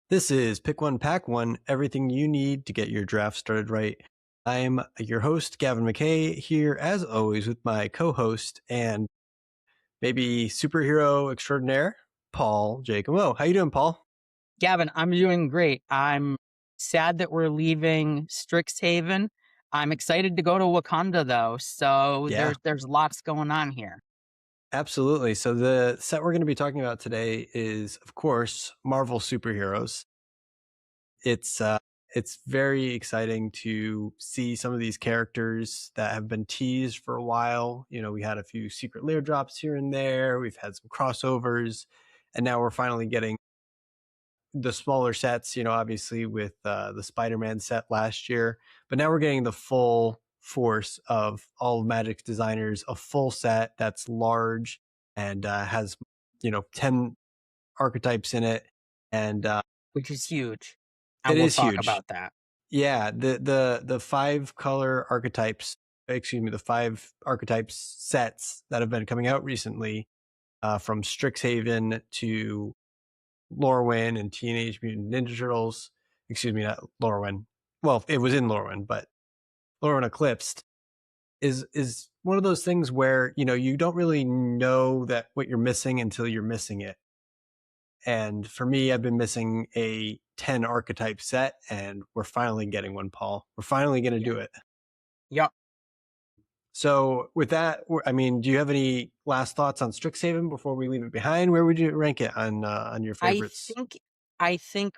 This is Pick One, Pack One, everything you need to get your draft started right. I'm your host, Gavin McKay, here as always with my co-host and maybe superhero extraordinaire, Paul Giacomo. How you doing, Paul? Gavin, I'm doing great. I'm sad that we're leaving Strixhaven. I'm excited to go to Wakanda, though. So Yeah. there's lots going on here. Absolutely. So the set we're going to be talking about today is, of course, Marvel superheroes. It's very exciting to see some of these characters that have been teased for a while. You know, we had a few secret lair drops here and there. We've had some crossovers, and now we're finally getting the smaller sets, you know, obviously with the Spider-Man set last year, but now we're getting the full force of all of Magic's designers, a full set that's large and has, 10 archetypes in it. And Which is huge. it And we'll is talk huge. about that. Yeah, the 5 color archetypes, the 5 archetypes sets that have been coming out recently, from Strixhaven to Lorwyn and Teenage Mutant Ninja Turtles. Excuse me, not Lorwyn. Well, it was in Lorwyn, but Lorwyn Eclipsed is one of those things where, you don't really know that what you're missing until you're missing it. And for me, I've been missing a 10 archetype set, and we're finally getting one, Paul. We're finally going to do it. Yep. So with that, do you have any last thoughts on Strixhaven before we leave it behind? Where would you rank it on your favorites? I think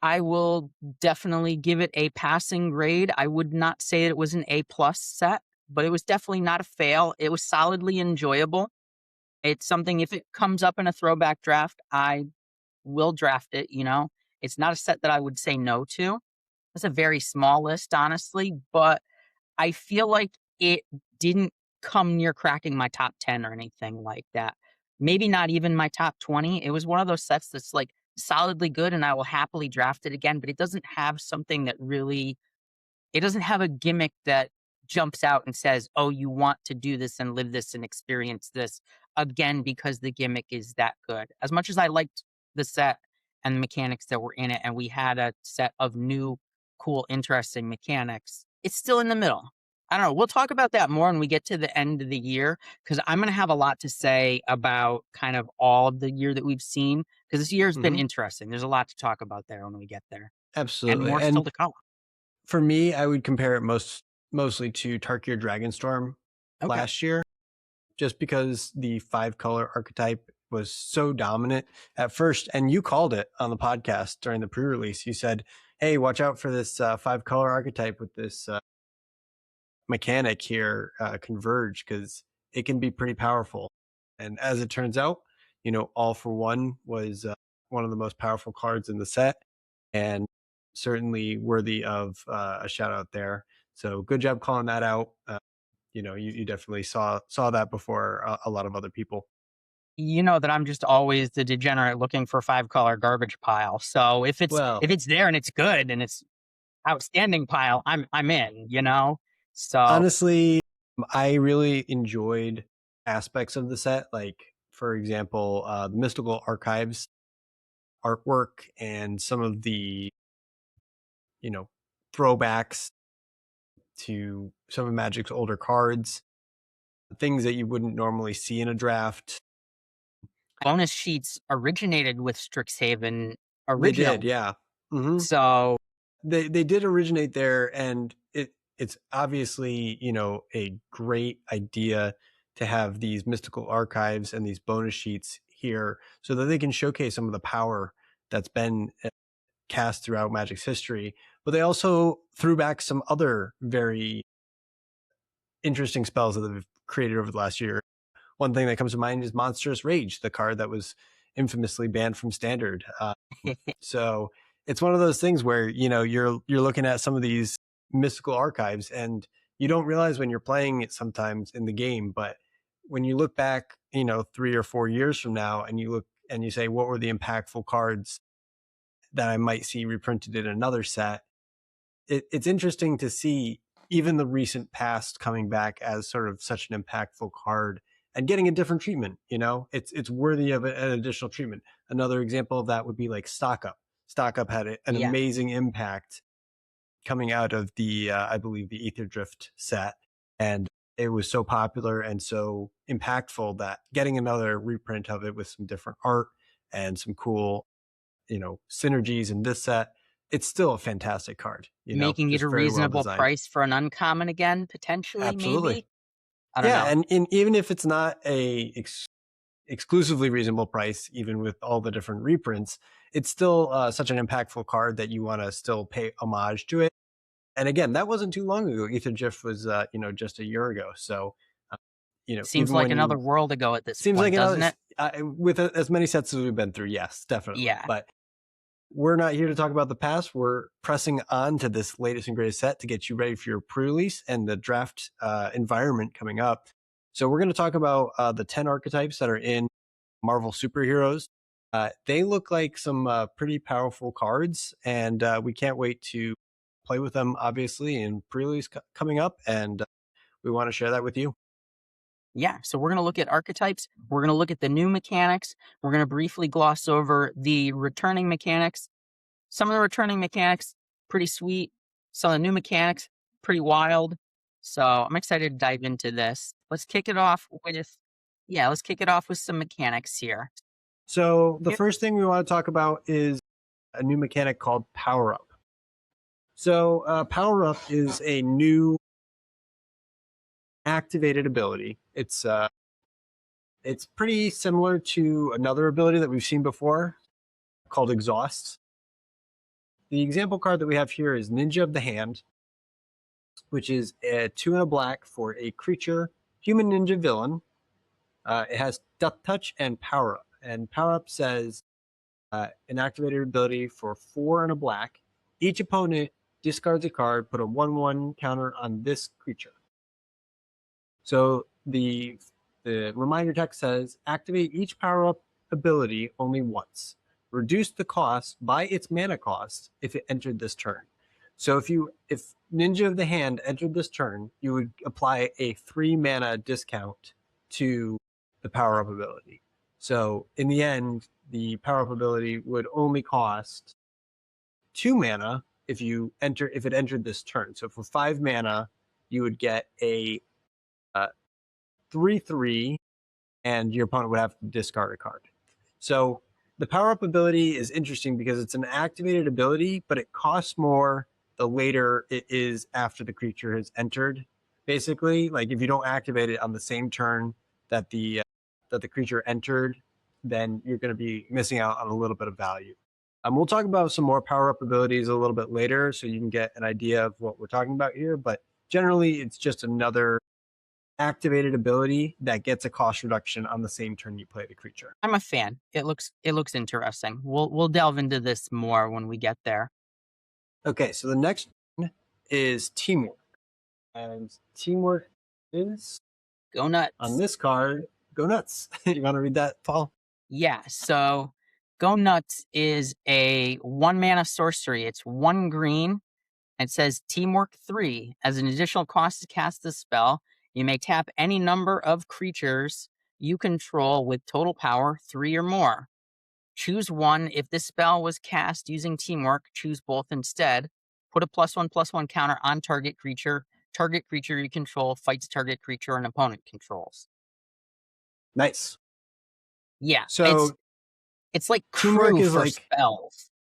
I will definitely give it a passing grade. I would not say it was an A+ set, but it was definitely not a fail. It was solidly enjoyable. It's something, if it comes up in a throwback draft, I will draft it. It's not a set that I would say no to. It's a very small list, honestly, but I feel like it didn't come near cracking my top 10 or anything like that. Maybe not even my top 20. It was one of those sets that's like solidly good, and I will happily draft it again, but it doesn't have something that really, it doesn't have a gimmick that jumps out and says, oh, you want to do this and live this and experience this again because the gimmick is that good. As much as I liked the set and the mechanics that were in it, and we had a set of new, cool, interesting mechanics, it's still in the middle. I don't know. We'll talk about that more when we get to the end of the year, because I'm going to have a lot to say about kind of all of the year that we've seen, because this year has been interesting. There's a lot to talk about there when we get there. Absolutely. And more still to come. For me, I would compare it mostly to Tarkir Dragonstorm last year, just because the 5-color archetype was so dominant at first. And you called it on the podcast during the pre-release. You said, hey, watch out for this 5-color archetype with this mechanic here, Converge, because it can be pretty powerful. And as it turns out, All for One was one of the most powerful cards in the set, and certainly worthy of a shout out there. So good job calling that out. You definitely saw that before a lot of other people. You know that I'm just always the degenerate looking for 5-color garbage pile. So if it's there and it's good and it's outstanding pile, I'm in, So honestly, I really enjoyed aspects of the set, like, for example, the Mystical Archives artwork and some of the throwbacks to some of Magic's older cards, things that you wouldn't normally see in a draft. Bonus sheets originated with Strixhaven originally. They did, yeah. Mm-hmm. So they did originate there, and it's obviously a great idea to have these mystical archives and these bonus sheets here so that they can showcase some of the power that's been cast throughout Magic's history. But they also threw back some other very interesting spells that they've created over the last year. One thing that comes to mind is Monstrous Rage, the card that was infamously banned from Standard. So it's one of those things where you're looking at some of these mystical archives, and you don't realize when you're playing it sometimes in the game, but when you look back 3 or 4 years from now, and you look and you say, what were the impactful cards that I might see reprinted in another set? It's interesting to see even the recent past coming back as sort of such an impactful card and getting a different treatment. It's worthy of an additional treatment. Another example of that would be like Stock Up. Stock Up had an Yeah. amazing impact coming out of the I believe the Ether Drift set, and it was so popular and so impactful that getting another reprint of it with some different art and some cool synergies in this set, it's still a fantastic card. Making it Just a very well reasonable designed. price for an uncommon again, potentially, Absolutely. maybe. I don't Yeah, know. and even if it's not a exclusively reasonable price, even with all the different reprints, it's still such an impactful card that you want to still pay homage to it. And again, that wasn't too long ago. Ether Drift was just a year ago. So uh, Seems even like when another you world ago at this seems like point, doesn't it? with as many sets as we've been through, yes, definitely. Yeah. But we're not here to talk about the past. We're pressing on to this latest and greatest set to get you ready for your pre-release and the draft environment coming up. So we're going to talk about the 10 archetypes that are in Marvel superheroes. They look like some pretty powerful cards, and we can't wait to play with them, obviously, in pre-release coming up, and we want to share that with you. Yeah, so we're going to look at archetypes. We're going to look at the new mechanics. We're going to briefly gloss over the returning mechanics. Some of the returning mechanics, pretty sweet. Some of the new mechanics, pretty wild. So I'm excited to dive into this. Let's kick it off with some mechanics here. So the Yep. first thing we want to talk about is a new mechanic called Power Up. So Power Up is a new activated ability. It's pretty similar to another ability that we've seen before called Exhaust. The example card that we have here is Ninja of the Hand, which is a 2 and a black for a creature, human ninja villain. It has Death Touch and Power Up. And Power Up says an activated ability for 4 and a black. Each opponent discards a card, put a 1/1 counter on this creature. So the reminder text says activate each power up ability only once. Reduce the cost by its mana cost if it entered this turn. So if Ninja of the Hand entered this turn, you would apply a 3 mana discount to the power up ability. So in the end, the power up ability would only cost 2 mana if it entered this turn. So for 5 mana, you would get a 3/3, and your opponent would have to discard a card. So the power up ability is interesting because it's an activated ability, but it costs more the later it is after the creature has entered. Basically, like if you don't activate it on the same turn that the creature entered, then you're going to be missing out on a little bit of value. We'll talk about some more power up abilities a little bit later, so you can get an idea of what we're talking about here. But generally, it's just another activated ability that gets a cost reduction on the same turn you play the creature. I'm a fan. It looks interesting. We'll delve into this more when we get there. Okay, so the next one is Teamwork. And Teamwork is Go nuts. on this card. Go nuts. You want to read that, Paul? Yeah, so Go Nuts is a 1 mana sorcery. It's 1 green. It says Teamwork 3. As an additional cost to cast this spell, you may tap any number of creatures you control with total power 3 or more. Choose one. If this spell was cast using Teamwork, choose both instead. Put a +1/+1 counter on target creature. Target creature you control fights target creature an opponent controls. Nice. Yeah, So it's like Teamwork crew is for like spells.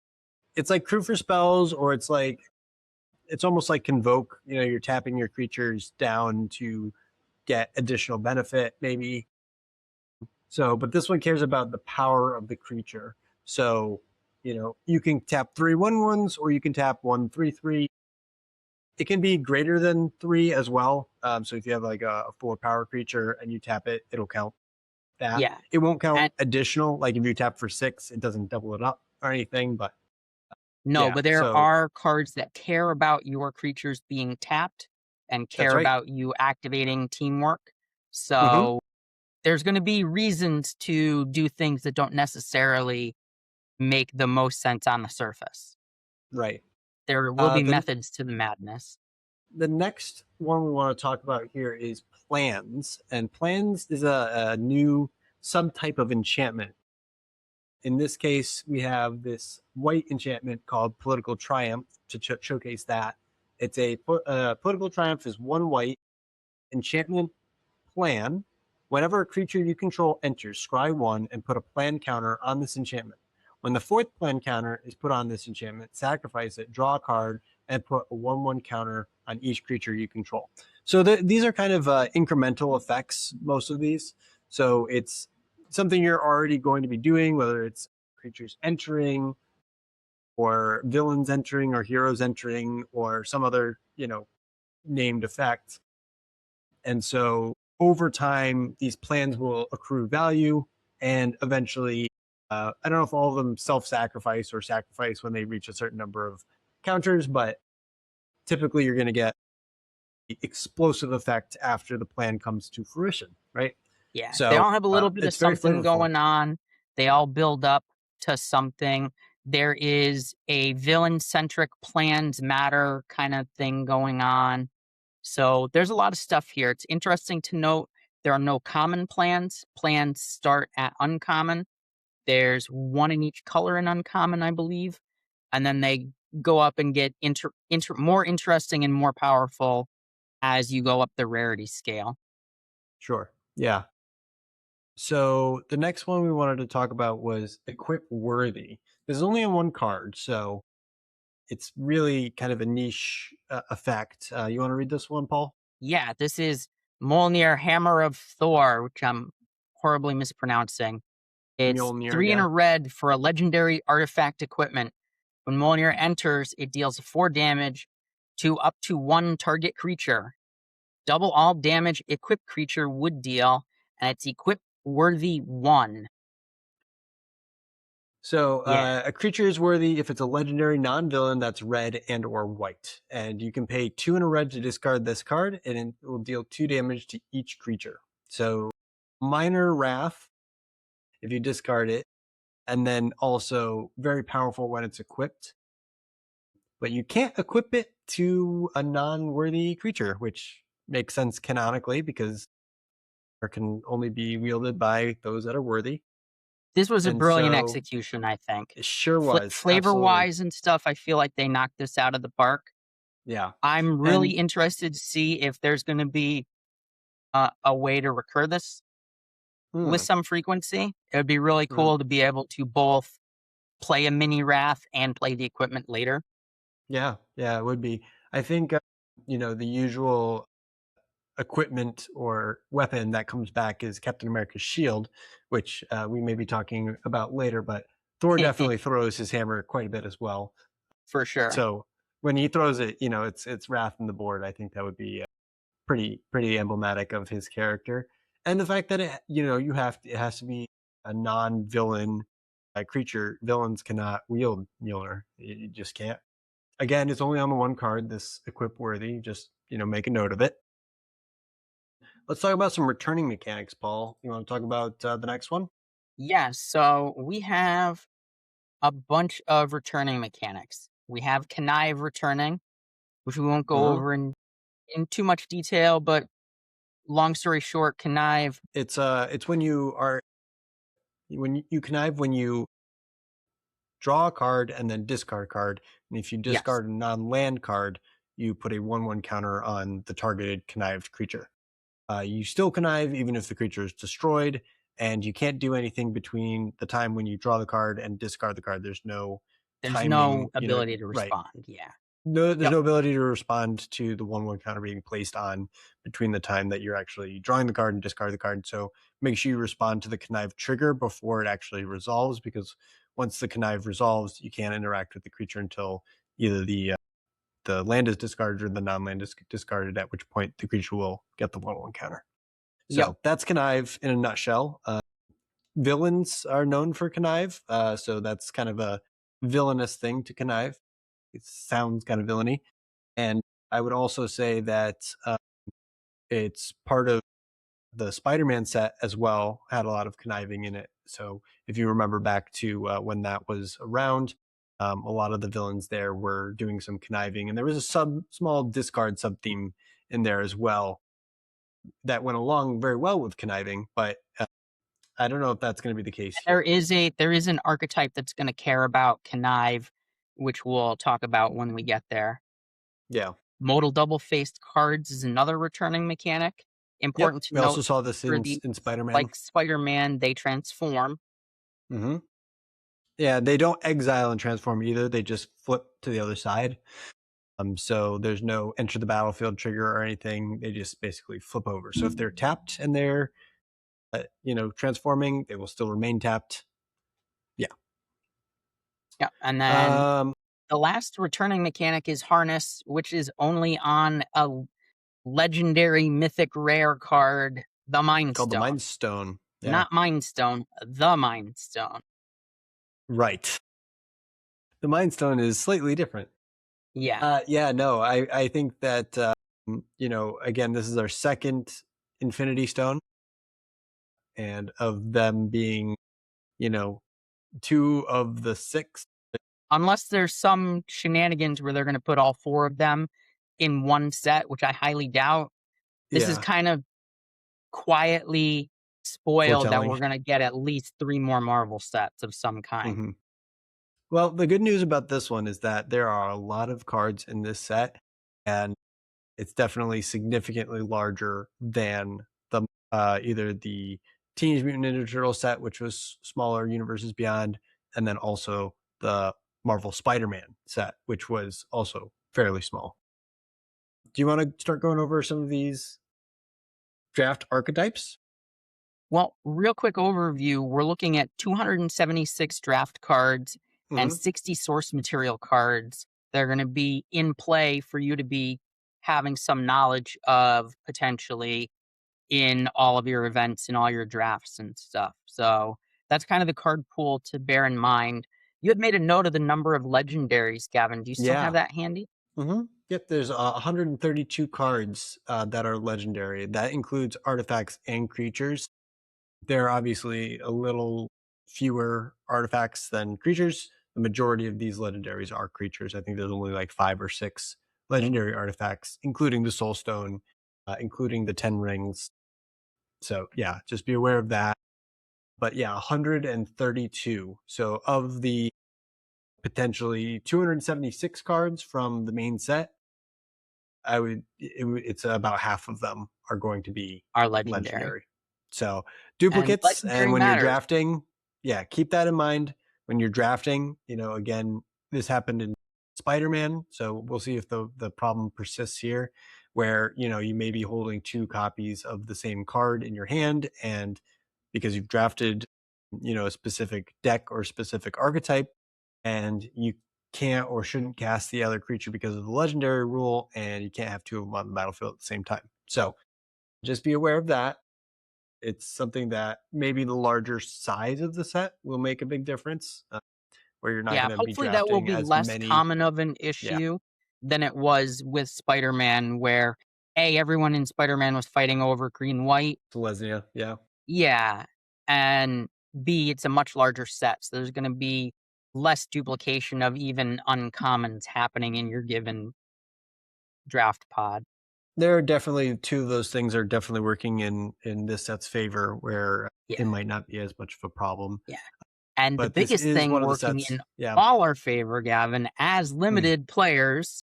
it's like crew for spells, or it's almost like Convoke. You're tapping your creatures down to get additional benefit, maybe. So, but this one cares about the power of the creature. So, you can tap 3/1/1s, or you can tap 1/3/3. It can be greater than 3 as well. So if you have like a 4 power creature and you tap it, it'll count that. Yeah. It won't count And additional. Like if you tap for 6, it doesn't double it up or anything. But no, yeah, but there so are cards that care about your creatures being tapped and that's care right. about you activating Teamwork. Mm-hmm. So there's going to be reasons to do things that don't necessarily make the most sense on the surface. Right. There will be The methods to the madness. next one we want to talk about here is plans, and plans is a new subtype of enchantment. In this case, we have this white enchantment called Political Triumph to showcase that. It's a Political Triumph is 1 white enchantment plan. Whenever a creature you control enters, scry 1 and put a plan counter on this enchantment. When the 4th plan counter is put on this enchantment, sacrifice it, draw a card, and put a 1/1 counter on each creature you control. So these are kind of incremental effects, most of these. So it's something you're already going to be doing, whether it's creatures entering or villains entering or heroes entering or some other, named effect. And so over time, these plans will accrue value and eventually, I don't know if all of them self-sacrifice or sacrifice when they reach a certain number of counters, but typically you're going to get the explosive effect after the plan comes to fruition, right? Yeah, they So all have a little bit of it's very something flavorful. going on. They all build up to something. There is a villain-centric plans matter kind of thing going on. So there's a lot of stuff here. It's interesting to note there are no common plans. Plans start at uncommon. There's one in each color in uncommon, I believe. And then they go up and get more interesting and more powerful as you go up the rarity scale. Sure. Yeah. So the next one we wanted to talk about was equip worthy. There's only on 1 card, so it's really kind of a niche effect. You want to read this one, Paul? Yeah, this is Mjolnir Hammer of Thor, which I'm horribly mispronouncing. It's Mjolnir, 3 and yeah. a red for a legendary artifact equipment. When Mjolnir enters, it deals 4 damage to up to 1 target creature. Double all damage equipped creature would deal, and it's equip worthy 1. So Yeah, a creature is worthy if it's a legendary non-villain that's red and or white. And you can pay 2 and a red to discard this card, and it will deal 2 damage to each creature. So minor wrath if you discard it, and then also very powerful when it's equipped. But you can't equip it to a non-worthy creature, which makes sense canonically because it can only be wielded by those that are worthy. this was a And brilliant so execution, I think. it sure was. Flavor Absolutely. wise and stuff, I feel like they knocked this out of the park. Yeah. I'm really And interested to see if there's going to be a way to recur this with hmm, some frequency. It would be really hmm. cool to be able to both play a mini Wrath and play the equipment later. Yeah, yeah, it would be. I think the usual equipment or weapon that comes back is Captain America's shield, which we may be talking about later. But Thor definitely throws his hammer quite a bit as well. For sure. So when he throws it, it's wrath in the board. I think that would be pretty emblematic of his character, and the fact that it has to be a non-villain creature. Villains cannot wield Mjolnir. You just can't. Again, it's only on the 1 card. This equip worthy. Just make a note of it. Let's talk about some returning mechanics, Paul. You want to talk about the next one? Yeah, so we have a bunch of returning mechanics. We have connive returning, which we won't go Hmm. over in too much detail, but long story short, connive, It's when you connive when you draw a card and then discard a card, and if you yes, discard a non-land card, you put a 1/1 counter on the targeted connived creature. You still connive even if the creature is destroyed, and you can't do anything between the time when you draw the card and discard the card. There's no there's no timing, ability to right. respond. Yeah. No, there's Yep. no ability to respond to the 1/1 counter being placed on between the time that you're actually drawing the card and discard the card. So make sure you respond to the connive trigger before it actually resolves, because once the connive resolves, you can't interact with the creature until either the land is discarded or the non-land is discarded, at which point the creature will get the 1/1 counter. Yep. So that's connive in a nutshell. Villains are known for connive, so that's kind of a villainous thing to connive. It sounds kind of villainy. And I would also say that it's part of the Spider-Man set as well, had a lot of conniving in it. So if you remember back to when that was around, a lot of the villains there were doing some conniving, and there was a small discard sub theme in there as well. that went along very well with conniving, but I don't know if that's going to be the case here. There is an archetype that's going to care about connive, which we'll talk about when we get there. Yeah. Modal double-faced cards is another returning mechanic. Yep. Important to We also note saw this for in the Spider-Man. like Spider-Man, they transform. Hmm. Yeah, they don't exile and transform either. They just flip to the other side. So there's no enter the battlefield trigger or anything. They just basically flip over. So if they're tapped and they're transforming, they will still remain tapped. Yeah. Yeah, and then Um, the last returning mechanic is harness, which is only on a legendary mythic rare card, the Mind called the Stone. Mind Stone. Yeah. Not Mind Stone, the Mind Stone. Right. The Mind Stone is slightly different. Yeah. Yeah, no, I think that, again, this is our second Infinity Stone, and of them being, you know, two of the six. Unless there's some shenanigans where they're going to put all four of them in one set, which I highly doubt. This is Yeah. kind of quietly spoiled that Foretelling. we're going to get at least 3 more Marvel sets of some kind. Hmm. Well, the good news about this one is that there are a lot of cards in this set, and it's definitely significantly larger than the either the Teenage Mutant Ninja Turtle set, which was smaller, Universes Beyond, and then also the Marvel Spider-Man set, which was also fairly small. Do you want to start going over some of these draft archetypes? Well, real quick overview, we're looking at 276 draft cards and Hmm. 60 source material cards that are going to be in play for you to be having some knowledge of potentially in all of your events and all your drafts and stuff. So that's kind of the card pool to bear in mind. You had made a note of the number of legendaries, Gavin. Do you still have Yeah. that handy? Yep, there's 132 cards that are legendary. That includes artifacts and creatures. There are obviously a little fewer artifacts than creatures. The majority of these legendaries are creatures. I think there's only like 5 or 6 legendary artifacts, including the Soul Stone, including the 10 rings. So yeah, just be aware of that. But yeah, 132. So of the potentially 276 cards from the main set, it's about half of them are going to be Are legendary. legendary. So And duplicates, and legendary when you're matters. drafting, yeah, keep that in mind when you're drafting. Again, this happened in Spider-Man, so we'll see if the problem persists here, where you may be holding 2 copies of the same card in your hand, and because you've drafted a specific deck or specific archetype, and you can't or shouldn't cast the other creature because of the legendary rule, and you can't have 2 of them on the battlefield at the same time. So just be aware of that. It's something that maybe the larger size of the set will make a big difference, where you're not Yeah, going to be hopefully that will drafting be as less many. common of an Yeah, issue than it was with Spider-Man, where A, everyone in Spider-Man was fighting over green white. Selesnya. Yeah, Yeah. And B, it's a much larger set. So there's gonna be less duplication of even uncommons happening in your given draft pod. there are definitely 2 of those things are definitely working in this set's favor, where Yeah, it might not be as much of a problem. yeah. And the But this biggest is thing one of the working sets. in Yeah. all our favor, Gavin, as Mm. limited players,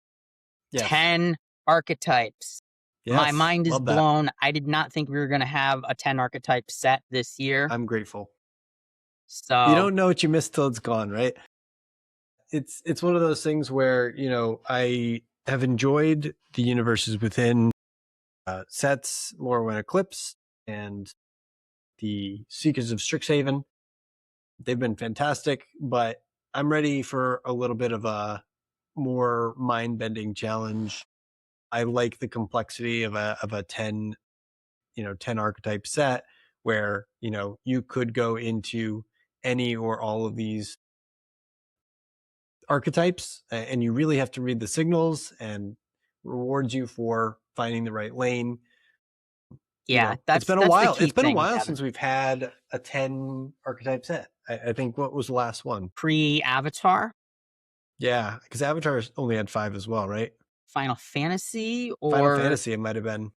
Yes. 10 archetypes. My Yes. mind is Love that. blown. I did not think we were gonna have a 10 archetype set this year. I'm grateful. You So don't know what you missed till it's gone, right? It's one of those things where I have enjoyed the universes within sets, Lorwyn Eclipse and the Seekers of Strixhaven. They've been fantastic, but I'm ready for a little bit of a more mind-bending challenge. I like the complexity of a 10 archetype set, where you could go into any or all of these archetypes, and you really have to read the signals, and rewards you for finding the right lane. yeah, It's been a that's the while. key It's been a thing, while Gavin. since we've had a 10 archetype set. I think, what was the last one? Pre-Avatar, Yeah, because Avatar only had 5 as well, right? Final Fantasy, Final or Fantasy, it might have been.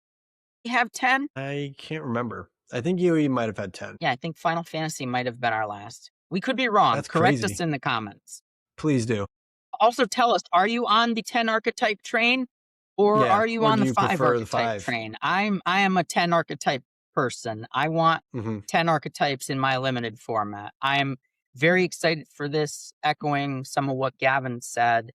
have 10? I can't remember. I think UE might have had 10. Yeah, I think Final Fantasy might have been our last. We could be wrong. That's Correct us crazy. in the comments. Please do. Also tell us, are you on the 10 archetype train or Yeah. are you Or on do the you 5 prefer the archetype 5? train? I am a 10 archetype person. I want Mm-hmm. 10 archetypes in my limited format. I am very excited for this, echoing some of what Gavin said.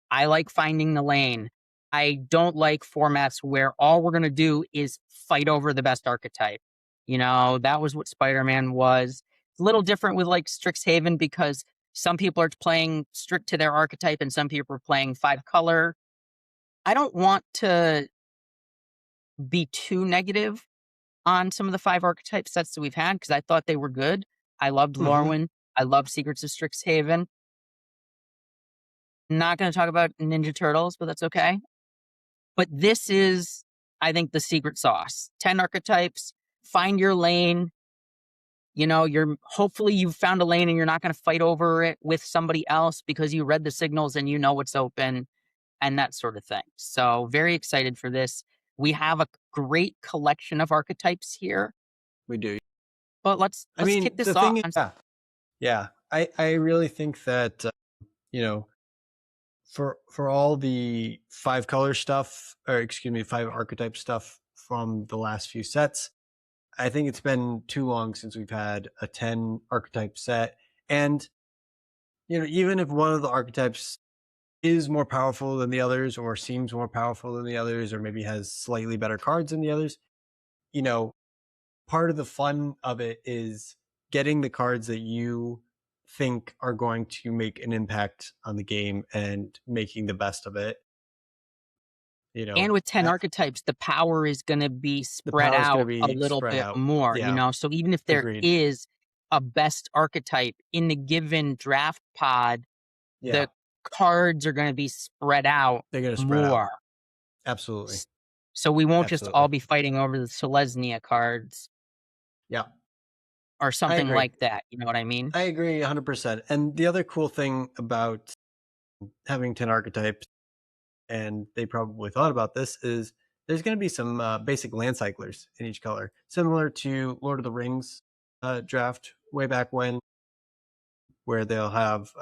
I like finding the lane. I don't like formats where all we're going to do is fight over the best archetype. You know, that was what Spider-Man was. It's a little different with like Strixhaven because some people are playing strict to their archetype and some people are playing 5 color. I don't want to be too negative on some of the 5 archetype sets that we've had because I thought they were good. I loved Mm-hmm. Lorwyn. I love Secrets of Strixhaven. Not going to talk about Ninja Turtles, but that's okay. But this is, I think, the secret sauce. 10 archetypes, find your lane. You know, hopefully you've found a lane and you're not going to fight over it with somebody else because you read the signals and you know what's open and that sort of thing. So very excited for this. We have a great collection of archetypes here, We do. but let's I kick mean, the this off. thing is, yeah. I really think that, you know, for all the 5 color stuff, or excuse me, 5 archetype stuff from the last few sets, I think it's been too long since we've had a 10 archetype set. And, you know, even if one of the archetypes is more powerful than the others, or seems more powerful than the others, or maybe has slightly better cards than the others, you know, part of the fun of it is getting the cards that you think are going to make an impact on the game and making the best of it. You know, And with 10 archetypes, the power is going to be the spread power is going to out a be little spread bit out. more, you Yeah, know? So even if there agreed. is a best archetype in the given draft pod, Yeah, the cards are going to be spread out they're going to spread out. more. Absolutely. So we won't just all Absolutely. be fighting over the Selesnya cards Yeah, or I something agree. like that. You know what I mean? I agree 100%. And the other cool thing about having 10 archetypes, and they probably thought about this, is there's going to be some basic land cyclers in each color, similar to Lord of the Rings draft way back when, where they'll have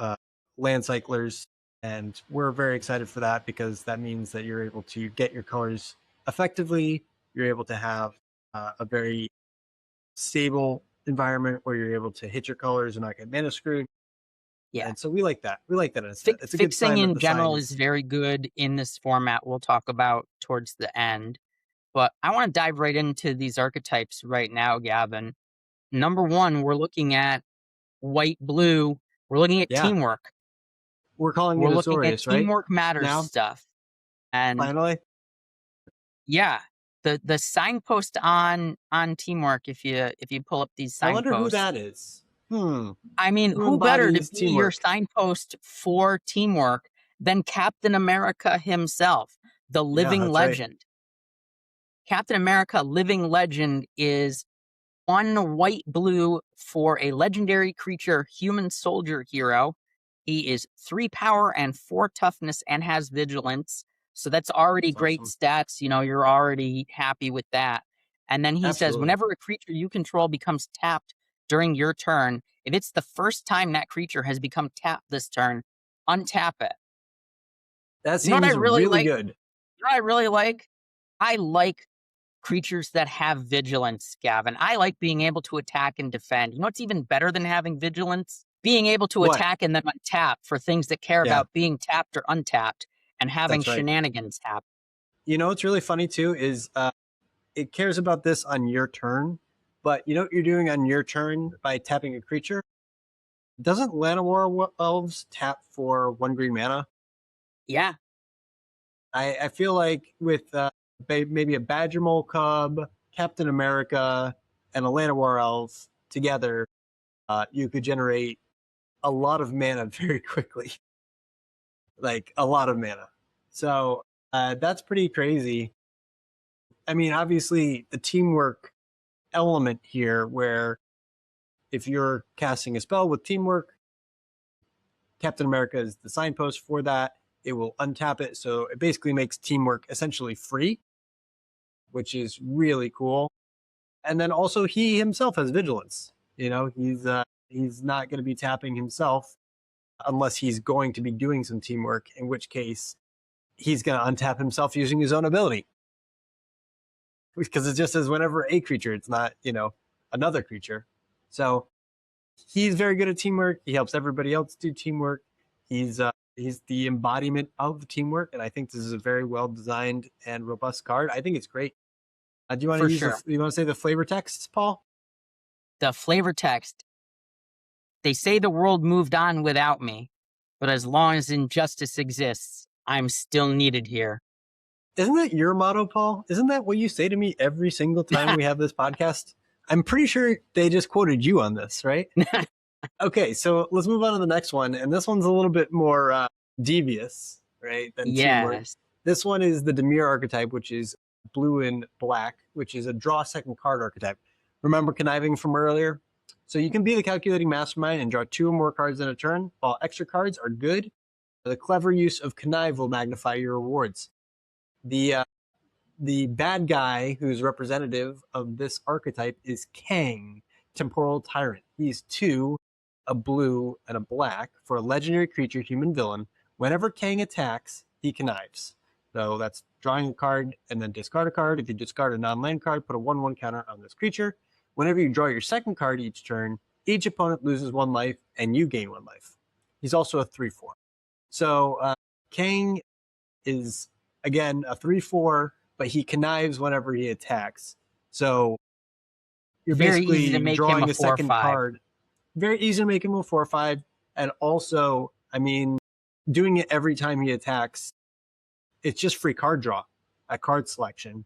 land cyclers. And we're very excited for that because that means that you're able to get your colors effectively. You're able to have a very stable environment where you're able to hit your colors and not get mana screwed. Yeah. And so we like that. We like that in a set. It's a good Fixing sign that in the side general is is, very good in this format. We'll talk about towards the end. But I want to dive right into these archetypes right now, Gavin. Number one, we're looking at white, blue. We're looking at yeah, teamwork. we're calling We're it looking at Azorius, right? teamwork matters Now, stuff. And finally. yeah, the signpost on teamwork, if you pull up these I wonder who signposts, that is. Hmm. I mean, Who who better to embodies be your teamwork? signpost for teamwork than Captain America himself, the Yeah, living that's right. legend? Captain America, living legend, is 1 white blue for a legendary creature human soldier hero. He is 3 power and 4 toughness and has vigilance. So that's already That's great awesome. stats. You know, you're already happy with that. And then he says, Absolutely. whenever a creature you control becomes tapped during your turn, if it's the first time that creature has become tapped this turn, untap it. That You know what I seems really really like? good. You know what I really like? I like creatures that have vigilance, Gavin. I like being able to attack and defend. You know what's even better than having vigilance? Being able to What? attack and then untap for things that care Yeah, about being tapped or untapped and having that's right. shenanigans happen. You know what's really funny too is it cares about this on your turn, but you know what you're doing on your turn by tapping a creature? Doesn't Llanowar Elves tap for 1 green mana? Yeah. I feel like with maybe a Badger Mole Cub, Captain America, and a Llanowar Elf together, you could generate a lot of mana very quickly. Like a lot of mana. So that's pretty crazy. I mean, obviously, the teamwork element here, where if you're casting a spell with teamwork, Captain America is the signpost for that. It will untap it. So it basically makes teamwork essentially free. which is really cool. And then also he himself has vigilance. He's not going to be tapping himself unless he's going to be doing some teamwork, in which case he's going to untap himself using his own ability. Because it just says whenever a creature, it's not, another creature. So he's very good at teamwork. He helps everybody else do teamwork. He's the embodiment of teamwork, and I think this is a very well designed and robust card. I think it's great. Do you want to use? Sure. You want to say the flavor text, Paul? The flavor text. They say the world moved on without me, but as long as injustice exists, I'm still needed here. Isn't that your motto, Paul? Isn't that what you say to me every single time we have this podcast? I'm pretty sure they just quoted you on this, right? Okay, so let's move on to the next one. And this one's a little bit more devious, right, than teamwork. Yes. This one is the Dimir archetype, which is blue and black, which is a draw second card archetype. Remember conniving from earlier? So you can be the calculating mastermind and draw 2 or more cards in a turn. While extra cards are good, the clever use of connive will magnify your rewards. The bad guy who's representative of this archetype is Kang, Temporal Tyrant. He's 2, a blue and a black, for a legendary creature human villain. Whenever Kang attacks, he connives. So that's drawing a card and then discard a card. If you discard a non-land card, put a 1/1 counter on this creature. Whenever you draw your second card each turn, each opponent loses 1 life and you gain 1 life. He's also a 3/4. So Kang is, again, a 3/4, but he connives whenever he attacks. So you're Very basically easy to make drawing him a a second 4/5. card. Very easy to make him a 4/5. And also, I mean, doing it every time he attacks, it's just free card draw at card selection.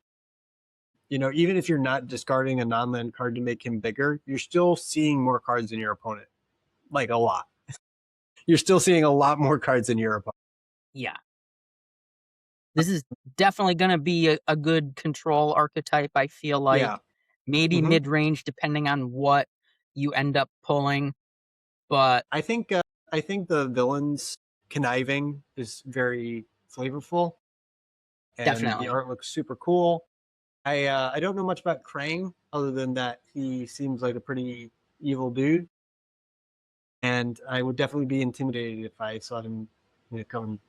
Even if you're not discarding a non-land card to make him bigger, you're still seeing more cards than your opponent. Like a lot. You're still seeing a lot more cards than your opponent. Yeah. This is definitely going to be a good control archetype, I feel like. Yeah. Maybe mid-range, depending on what you end up pulling. But I think the villain's conniving is very flavorful. And definitely. the art looks super cool. I don't know much about Krang other than that he seems like a pretty evil dude, and I would definitely be intimidated if I saw him coming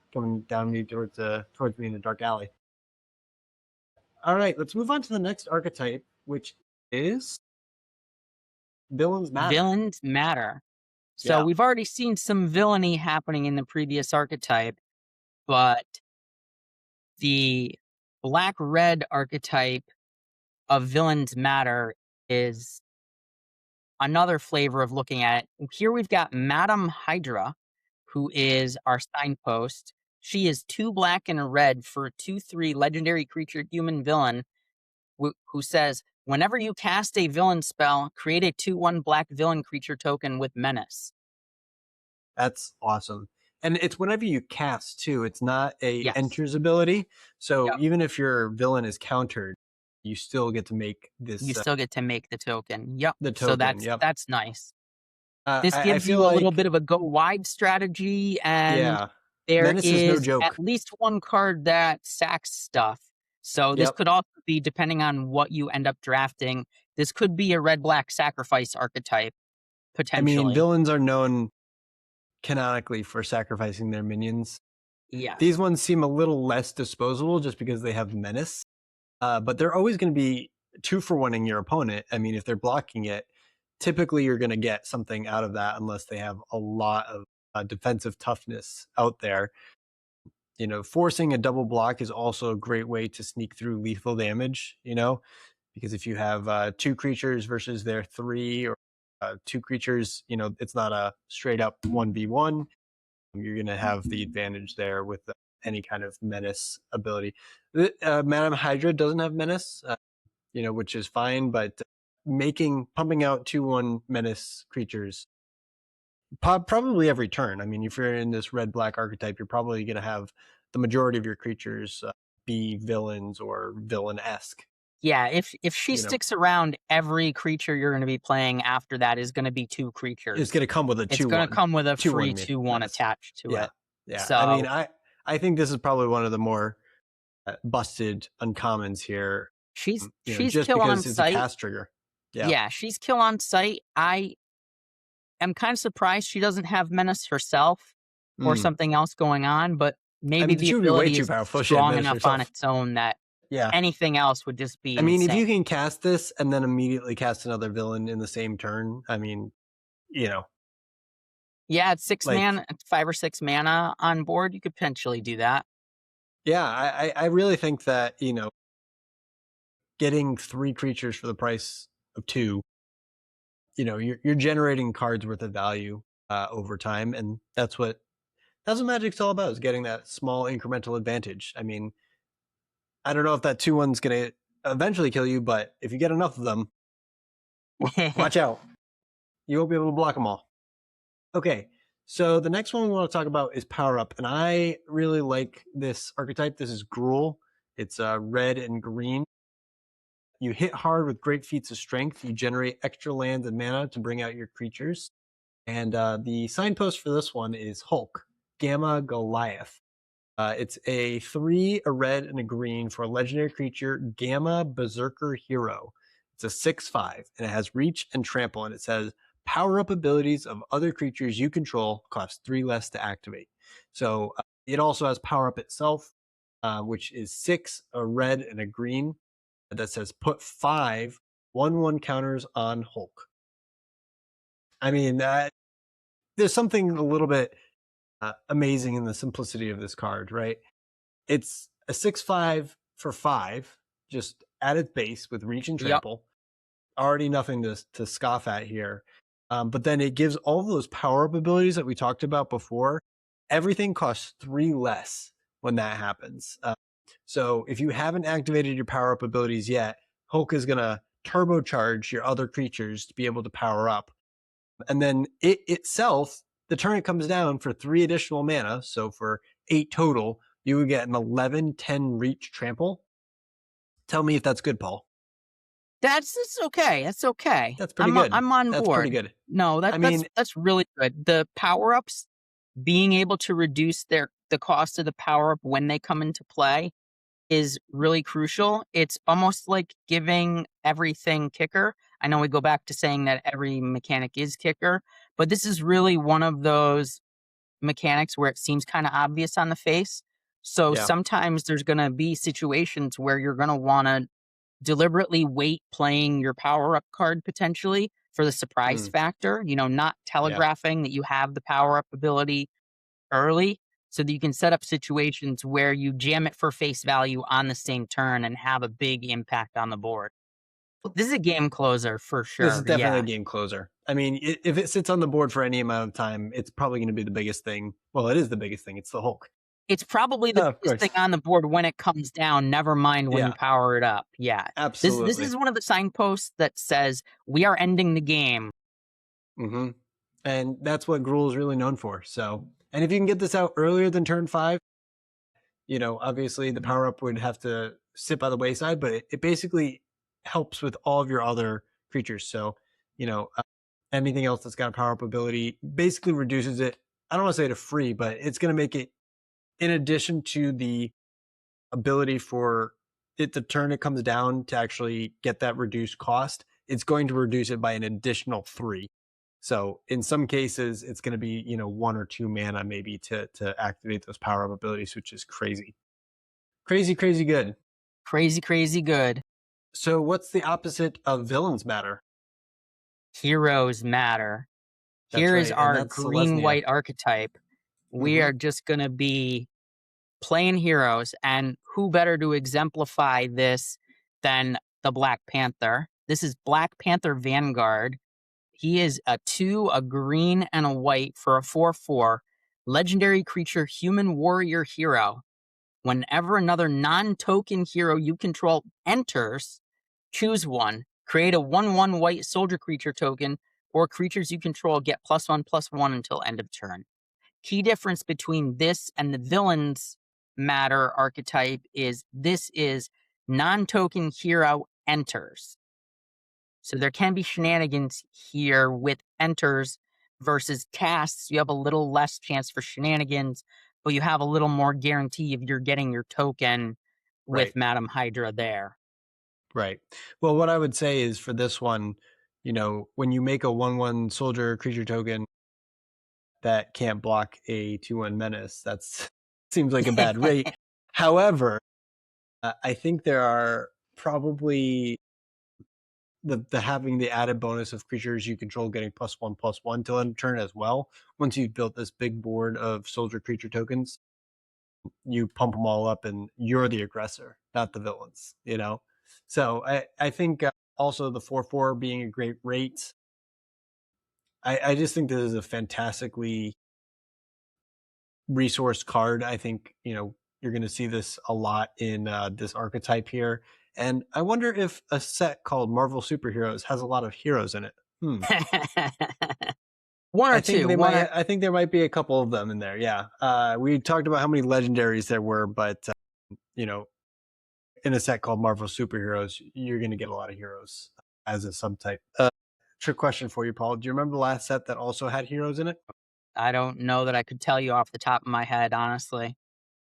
down me towards me in a dark alley. All right, let's move on to the next archetype, which is Villains Matter. Villains matter. So we've already seen some villainy happening in the previous archetype, but the black-red archetype of Villains Matter is another flavor of looking at it. Here we've got Madam Hydra, who is our signpost. She is 2 black and a red for a 2/3 legendary creature human villain who says, whenever you cast a villain spell, create a 2/1 black villain creature token with menace. That's awesome. And it's whenever you cast too. It's not a enters ability. So even if your villain is countered, you still get to make this. You still get to make the token. Yep. The token. So that's nice. This I gives you a little bit of a go wide strategy, and there Menace is no joke. At least 1 card that sacks stuff. So this could also be, depending on what you end up drafting, this could be a red-black sacrifice archetype, potentially. I mean, villains are known canonically for sacrificing their minions. Yeah. These ones seem a little less disposable just because they have menace. But they're always going to be 2-for-1ing your opponent. I mean, if they're blocking it, typically you're going to get something out of that unless they have a lot of defensive toughness out there. Forcing a double block is also a great way to sneak through lethal damage, because if you have 2 creatures versus their 3 or 2 creatures, it's not a straight up 1v1. You're going to have the advantage there with any kind of menace ability. Madam Hydra doesn't have menace, which is fine, but pumping out 2/1 menace creatures probably every turn. I mean, if you're in this red-black archetype, you're probably going to have the majority of your creatures be villains or villain-esque. Yeah, if she sticks around, every creature you're going to be playing after that is going to be 2 creatures. It's going to come with a 2/1. It's going to come with a free 2/1 attached to it. Yeah. So, I mean, I think this is probably one of the more busted uncommons here. She's just kill on because it's a sight. cast trigger. Yeah. Yeah, she's kill on sight. I am kind of surprised she doesn't have menace herself or Mm. something else going on, but I maybe mean, the she would be way ability too is powerful if she had strong menace enough on herself. its own that Yeah. anything else would just be I mean, if insane. you can cast this and then immediately cast another villain in the same turn, I mean, Yeah, it's like, 5 or 6 mana on board. You could potentially do that. yeah, I really think that, getting 3 creatures for the price of 2, you're generating cards worth of value over time, and that's what Magic's all about, is getting that small incremental advantage. I mean, I don't know if that 2/1's gonna eventually kill you, but if you get enough of them, watch out. You won't be able to block them all. Okay, so the next one we want to talk about is Power Up, and I really like this archetype. This is Gruul. It's red and green. You hit hard with great feats of strength. You generate extra lands and mana to bring out your creatures. And the signpost for this one is Hulk, Gamma Goliath. It's a 3, a red, and a green for a legendary creature, Gamma Berserker Hero. It's a 6/5, and it has reach and trample, and it says power up abilities of other creatures you control cost 3 less to activate. So it also has power up itself, which is 6, a red, and a green, that says put 5 1/1 counters on Hulk. I mean, there's something a little bit amazing in the simplicity of this card, right? It's a 6/5 for 5, just at its base with reach and Yep. trample. Already nothing to scoff at here. But then it gives all those power up abilities that we talked about before. Everything costs 3 less when that happens. So if you haven't activated your power up abilities yet, Hulk is going to turbocharge your other creatures to be able to power up. And then it itself, the turn it comes down for 3 additional mana. So for 8 total, you would get an 11/10 reach trample. Tell me if that's good, Paul. It's okay. That's okay. That's pretty good. I'm on That's pretty board. good. No, I mean, that's really good. The power-ups, being able to reduce the cost of the power-up when they come into play is really crucial. It's almost like giving everything kicker. I know we go back to saying that every mechanic is kicker, but this is really one of those mechanics where it seems kind of obvious on the face. So yeah. sometimes there's going to be situations where you're going to want to deliberately wait playing your power up card potentially for the surprise Mm, factor, not yeah. telegraphing that you have the power up ability early so that you can set up situations where you jam it for face value on the same turn and have a big impact on the board. This is a game closer for This is sure. definitely a Yeah. game closer. I mean, if it sits on the board for any amount of time, it's probably going to be the biggest thing. Well, it is the biggest thing. It's the Hulk. It's probably the Of biggest thing course. on the board when it comes down, never mind when you Yeah, power it up. Yeah. This absolutely. is one of the signposts that says we are ending the game. Hmm. And that's what Gruul is really known for. So, and if you can get this out earlier than turn 5, obviously the power up would have to sit by the wayside, but it basically helps with all of your other creatures. So, you know, uh, anything else that's got a power up ability basically reduces it. I don't want to say to free, but it's going to make it, in addition to the ability for it to turn it comes down to actually get that reduced cost, it's going to reduce it by an additional 3. So in some cases, it's going to be 1 or 2 mana maybe to activate those power up abilities, which is crazy, crazy, crazy good. Crazy, crazy good. So what's the opposite of villains matter? Heroes matter. That's Here is right, and our that's green Selesnya. white archetype. We Hmm. are just going to be playing heroes, and who better to exemplify this than the Black Panther? This is Black Panther Vanguard. He is a 2, a green, and a white for a 4/4 legendary creature human warrior hero. Whenever another non-token hero you control enters, choose one. Create a 1/1 white soldier creature token, or creatures you control get +1/+1 until end of turn. Key difference between this and the villains matter archetype is this is non-token hero enters. So there can be shenanigans here with enters versus casts. You have a little less chance for shenanigans, but you have a little more guarantee if you're getting your token with Right, Madam Hydra there. Right. Well, what I would say is for this one, when you make a 1/1 soldier creature token that can't block a 2/1 menace, that's seems like a bad rate. However, I think there are probably the having the added bonus of creatures you control getting +1/+1 till end of turn as well. Once you've built this big board of soldier creature tokens, you pump them all up and you're the aggressor, not the villains. So I think also the 4/4 being a great rate. I just think this is a fantastically resourced card. I think you're going to see this a lot in this archetype here, and I wonder if a set called Marvel Superheroes has a lot of heroes in it. One or I think two. they might. I think there might be a couple of them in there. Yeah, we talked about how many legendaries there were, but you know, in a set called Marvel Superheroes, you're going to get a lot of heroes as a subtype. Trick question for you, Paul. Do you remember the last set that also had heroes in it? I don't know that I could tell you off the top of my head, honestly.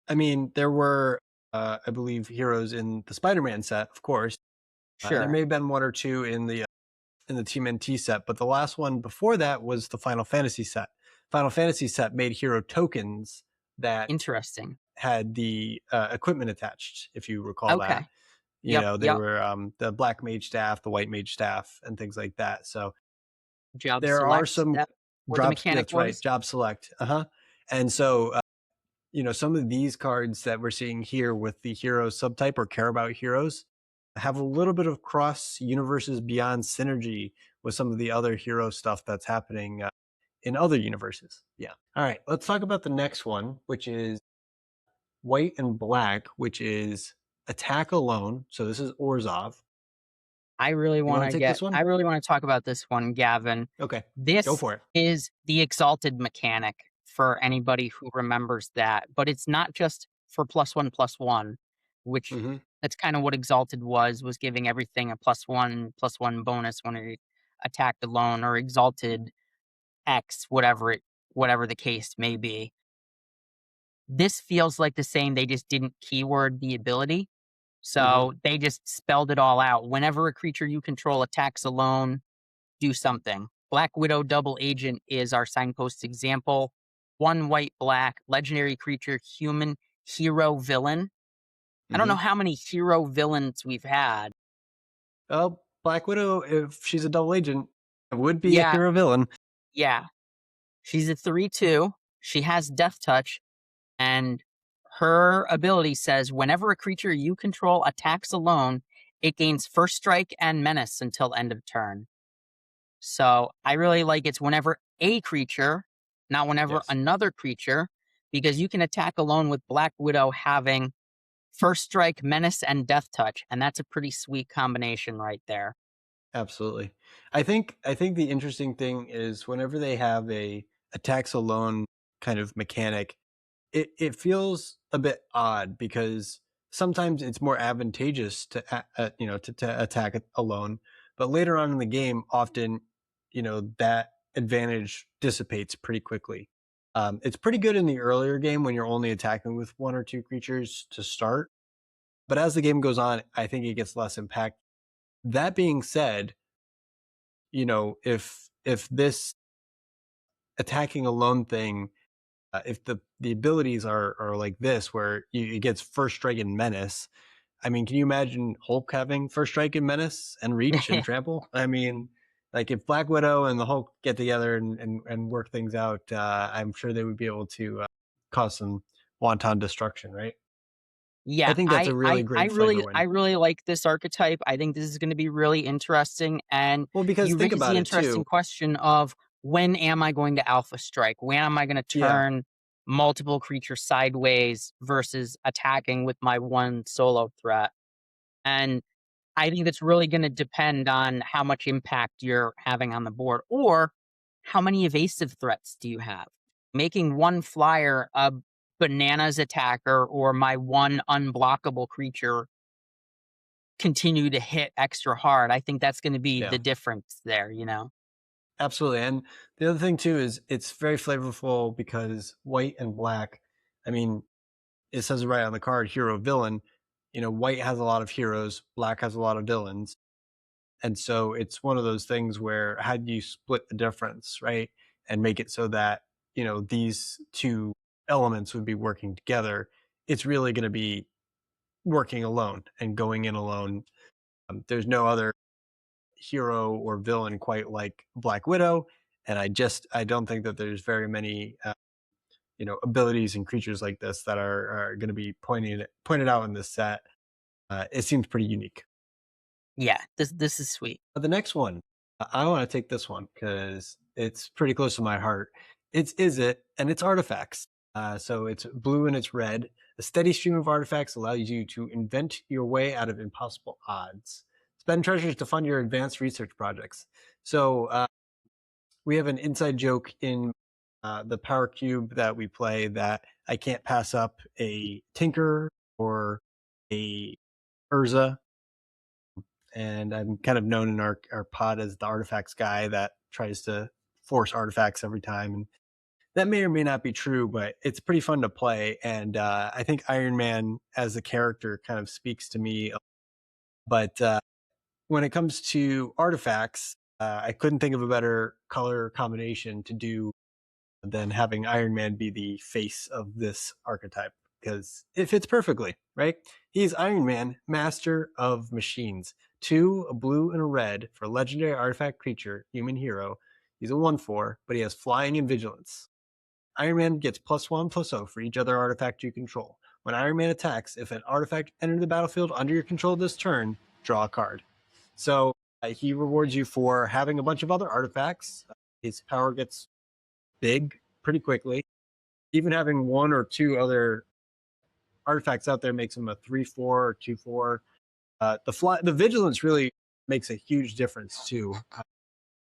I mean, there were, I believe, heroes in the Spider-Man set, of course. There Sure. may have been one or two in the Team NT set, but the last one before that was the Final Fantasy set. Final Fantasy set made hero tokens that Interesting. had the equipment attached, if you recall that. Okay. Yep. They Yep. were the black mage staff, the white mage staff, and things like that. So Job there are select. some That what the drops. mechanic That's right, was. job select. And so some of these cards that we're seeing here with the hero subtype or care about heroes have a little bit of cross universes beyond synergy with some of the other hero stuff that's happening in other universes. Yeah. All right. Let's talk about the next one, which is white and black, which is attack alone. So this is Orzov. I really You want want to to take get this one? I really want to talk about this one, Gavin. Okay. Go This for it. is the exalted mechanic for anybody who remembers that, but it's not just for +1/+1, which Mm-hmm. that's kind of what exalted was giving everything a +1/+1 bonus when it attacked alone or exalted X, whatever the case may be. This feels like the same, they just didn't keyword the ability. Mm-hmm. So they just spelled it all out. Whenever a creature you control attacks alone, do something. Black Widow Double Agent is our signpost example. One white, black, legendary creature, human, hero, villain. I don't Mm-hmm. know how many hero villains we've had. Oh, Black Widow, if she's a double agent, would be a Yeah, hero villain. yeah. She's a 3/2. She has Death Touch, and her ability says whenever a creature you control attacks alone, it gains first strike and menace until end of turn. So I really like it's whenever a creature, not whenever Yes. another creature, because you can attack alone with Black Widow having first strike, menace, and death touch, and that's a pretty sweet combination right there. Absolutely. I think the interesting thing is whenever they have a attacks alone kind of mechanic, it feels a bit odd because sometimes it's more advantageous to attack it alone, but later on in the game, often that advantage dissipates pretty quickly. It's pretty good in the earlier game when you're only attacking with one or two creatures to start, but as the game goes on, I think it gets less impact. That being said, if this attacking alone thing, if the abilities are like this, where it gets first strike and menace. I mean, can you imagine Hulk having first strike and menace and reach and trample? I mean, like if Black Widow and the Hulk get together and work things out, I'm sure they would be able to cause some wanton destruction, right? I Yeah, think that's I a really I I great flavor really I win. really like this archetype. I think this is going to be really interesting, and Well, because you think raise the about it interesting too. question of when am I going to alpha strike? When am I going to Yeah, turn multiple creatures sideways versus attacking with my one solo threat? And I think that's really going to depend on how much impact you're having on the board or how many evasive threats do you have. Making one flyer a bananas attacker or my one unblockable creature continue to hit extra hard. I think that's going to be yeah. the difference there. Absolutely. And the other thing too is it's very flavorful because white and black, I mean, it says it right on the card, hero villain. white has a lot of heroes, black has a lot of villains. And so it's one of those things where how do you split the difference, right? And make it so that, these two elements would be working together. It's really going to be working alone and going in alone. There's no other hero or villain quite like Black Widow. And I don't think that there's very many, abilities and creatures like this that are going to be pointed out in this set. It seems pretty unique. Yeah, this is sweet. The next one, I want to take this one because it's pretty close to my heart. It's Is It, and it's artifacts. So it's blue and it's red. A steady stream of artifacts allows you to invent your way out of impossible odds. Spend treasures to fund your advanced research projects. So we have an inside joke in the Power Cube that we play that I can't pass up a Tinker or a Urza, and I'm kind of known in our pod as the artifacts guy that tries to force artifacts every time. And that may or may not be true, but it's pretty fun to play. And I think Iron Man as a character kind of speaks to me. But when it comes to artifacts, I couldn't think of a better color combination to do than having Iron Man be the face of this archetype because it fits perfectly, right? He's Iron Man, master of machines. 2, a blue and a red for a legendary artifact creature, human hero. He's a 1/4, but he has flying and vigilance. Iron Man gets +1/+0 for each other artifact you control. When Iron Man attacks, if an artifact enters the battlefield under your control this turn, draw a card. So he rewards you for having a bunch of other artifacts. His power gets big pretty quickly. Even having 1 or 2 other artifacts out there makes him a 3/4 or 2/4. The vigilance really makes a huge difference too.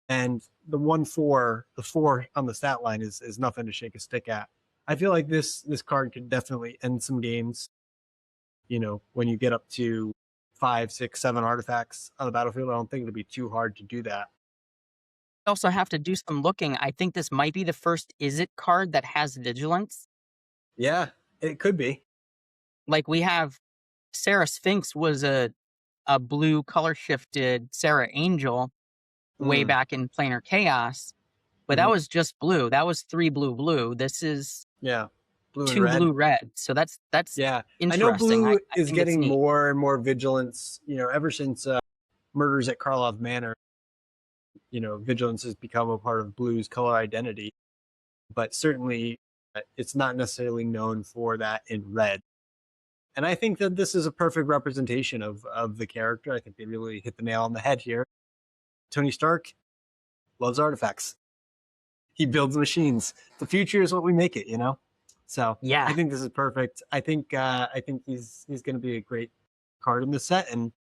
And the 1/4, the 4 on the stat line is nothing to shake a stick at. I feel like this card could definitely end some games. When you get up to 5, 6, 7 artifacts on the battlefield, I don't think it'll be too hard to do that. Also have to do some looking. I think this might be the first Is It card that has vigilance. Yeah, it could be. Like we have Sarah Sphinx was a blue color shifted Sarah Angel way Mm, back in Planar Chaos, but that mhm. was just blue. That was 3 blue blue. This is Yeah, blue and 2 red. blue red. So that's Yeah, I know interesting. blue I is think it's getting neat. more and more vigilance. Ever since murders at Karlov Manor, vigilance has become a part of blue's color identity. But certainly, it's not necessarily known for that in red. And I think that this is a perfect representation of the character. I think they really hit the nail on the head here. Tony Stark loves artifacts. He builds machines. The future is what we make it. So I Yeah. think this is perfect. I think he's going to be a great card in the set. And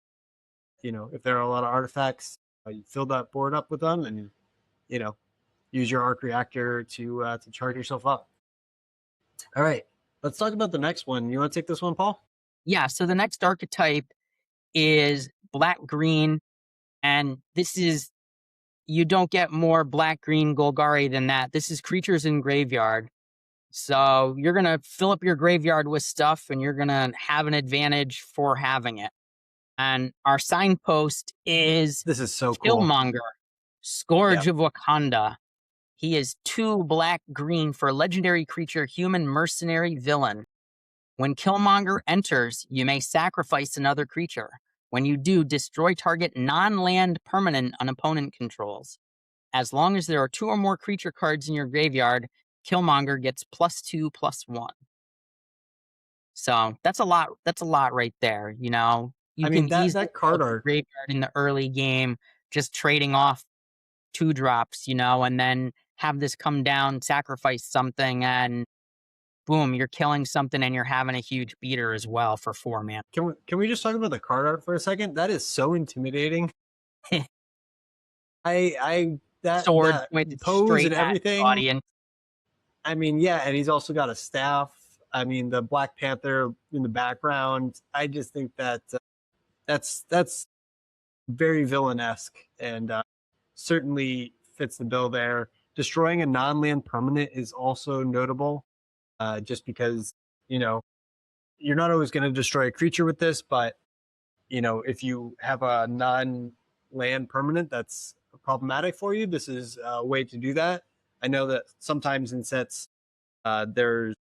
if there are a lot of artifacts, you fill that board up with them, and you know use your arc reactor to charge yourself up. All right, let's talk about the next one. You want to take this one, Paul? Yeah. So the next archetype is black green. And this is, you don't get more black green Golgari than that. This is creatures in graveyard. So you're going to fill up your graveyard with stuff and you're going to have an advantage for having it. And our signpost is This is so cool. Killmonger, Scourge Yep. of Wakanda. He is 2 black green for legendary creature, human mercenary villain. When Killmonger enters, you may sacrifice another creature. When you do, destroy target non-land permanent an opponent controls. As long as there are 2 or more creature cards in your graveyard, Killmonger gets +2/+1. So that's a lot. That's a lot right there. You I mean can easily that fill card up your art. graveyard in the early game, just trading off 2 drops, and then have this come down, sacrifice something, and boom, you're killing something and you're having a huge beater as well for 4 mana. Can we just talk about the card art for a second? That is so intimidating. I Sword that pointed pose straight and at the everything. audience. I mean, yeah, and he's also got a staff. I mean, the Black Panther in the background. I just think that that's very villain-esque and certainly fits the bill there. Destroying a non-land permanent is also notable, just because you know you're not always going to destroy a creature with this, but if you have a non-land permanent that's problematic for you, this is a way to do that. I know that sometimes in sets there's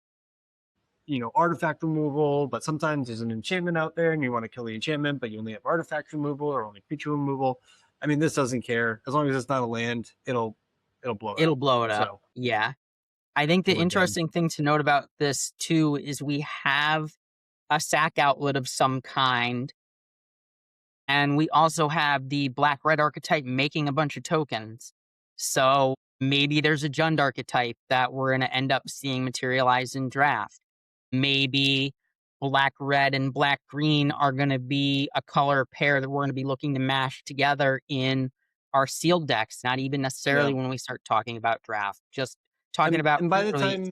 artifact removal, but sometimes there's an enchantment out there and you want to kill the enchantment, but you only have artifact removal or only creature removal. I mean, this doesn't care. As long as it's not a land, it'll blow it It'll up. blow it up. So Yeah. I think the we're good. interesting thing to note about this too is we have a sack outlet of some kind, and we also have the black red archetype making a bunch of tokens. So maybe there's a Jund archetype that we're going to end up seeing materialize in draft. Maybe black red and black green are going to be a color pair that we're going to be looking to mash together in our sealed decks, not even necessarily Yeah. when we start talking about draft, just talking about And by the pre-release, time,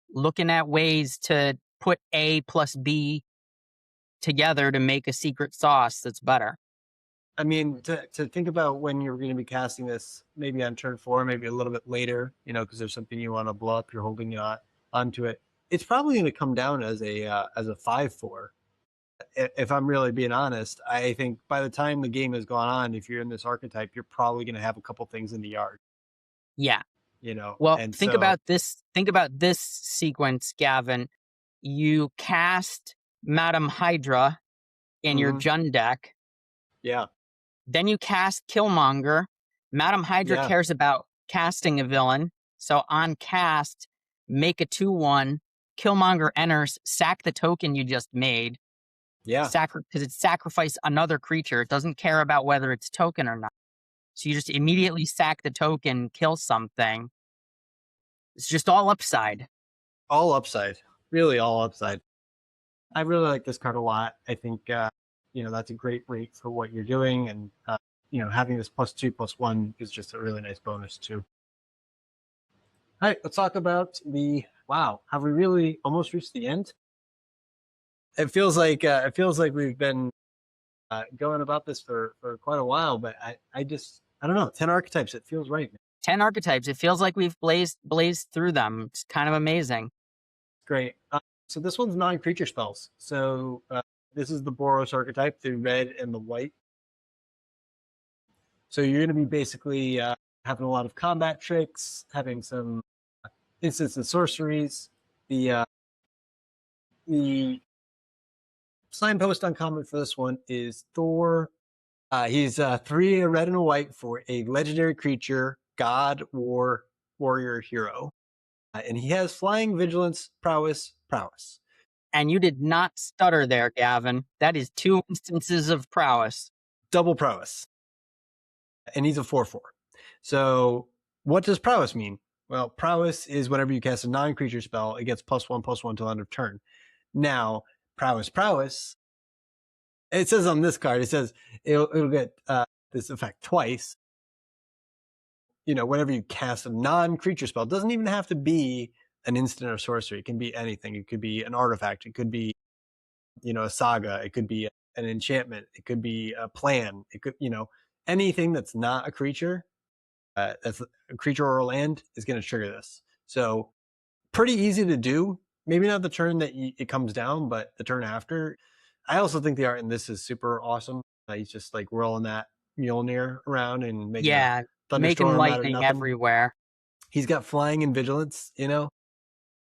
looking at ways to put A plus B together to make a secret sauce that's better. I mean, to think about when you're going to be casting this, maybe on turn 4, maybe a little bit later, because there's something you want to blow up, you're holding it onto it. It's probably going to come down as a 5/4. If I'm really being honest, I think by the time the game has gone on, if you're in this archetype, you're probably going to have a couple things in the yard, Yeah. Well, and think so about this. Think about this sequence, Gavin. You cast Madam Hydra in your mhm, Jund deck. yeah, Then you cast Killmonger. Madam Hydra yeah, cares about casting a villain. So on cast, make a 2/1. Killmonger enters, sack the token you just made. yeah, Because it's sacrifice another creature. It doesn't care about whether it's token or not. So you just immediately sack the token, kill something. It's just all upside. all upside, really all upside. I really like this card a lot. I think that's a great rate for what you're doing, and having this +2/+1 is just a really nice bonus too. All right, let's talk about the wow. Have we really almost reached the end? It feels like we've been going about this for quite a while, but I don't know. 10 archetypes. It feels right. 10 archetypes. It feels like we've blazed through them. It's kind of amazing. Great. So this one's non-creature spells. So this is the Boros archetype, the red and the white. So you're going to be basically having a lot of combat tricks, having some instants and sorceries. The signpost uncommon for this one is Thor. He's 3 a red and a white for a legendary creature, god, warrior, hero. And he has flying, vigilance, prowess, prowess. And you did not stutter there, Gavin. That is 2 instances of prowess. Double prowess. And he's a 4/4. So what does prowess mean? Well, prowess is whenever you cast a non-creature spell, it gets +1/+1 till end of turn. Now, prowess, it says on this card, it says it'll get this effect twice. Whenever you cast a non-creature spell, it doesn't even have to be an instant or sorcery. It can be anything. It could be an artifact. It could be, a saga. It could be an enchantment. It could be a plan. It could, anything that's not a creature, that's a creature or a land is going to trigger this. So pretty easy to do. Maybe not the turn that it comes down, but the turn after. I also think the art in this is super awesome. He's just like rolling that Mjolnir around and making a Yeah, making thunderstorm out of lightning nothing. everywhere. He's got flying and vigilance,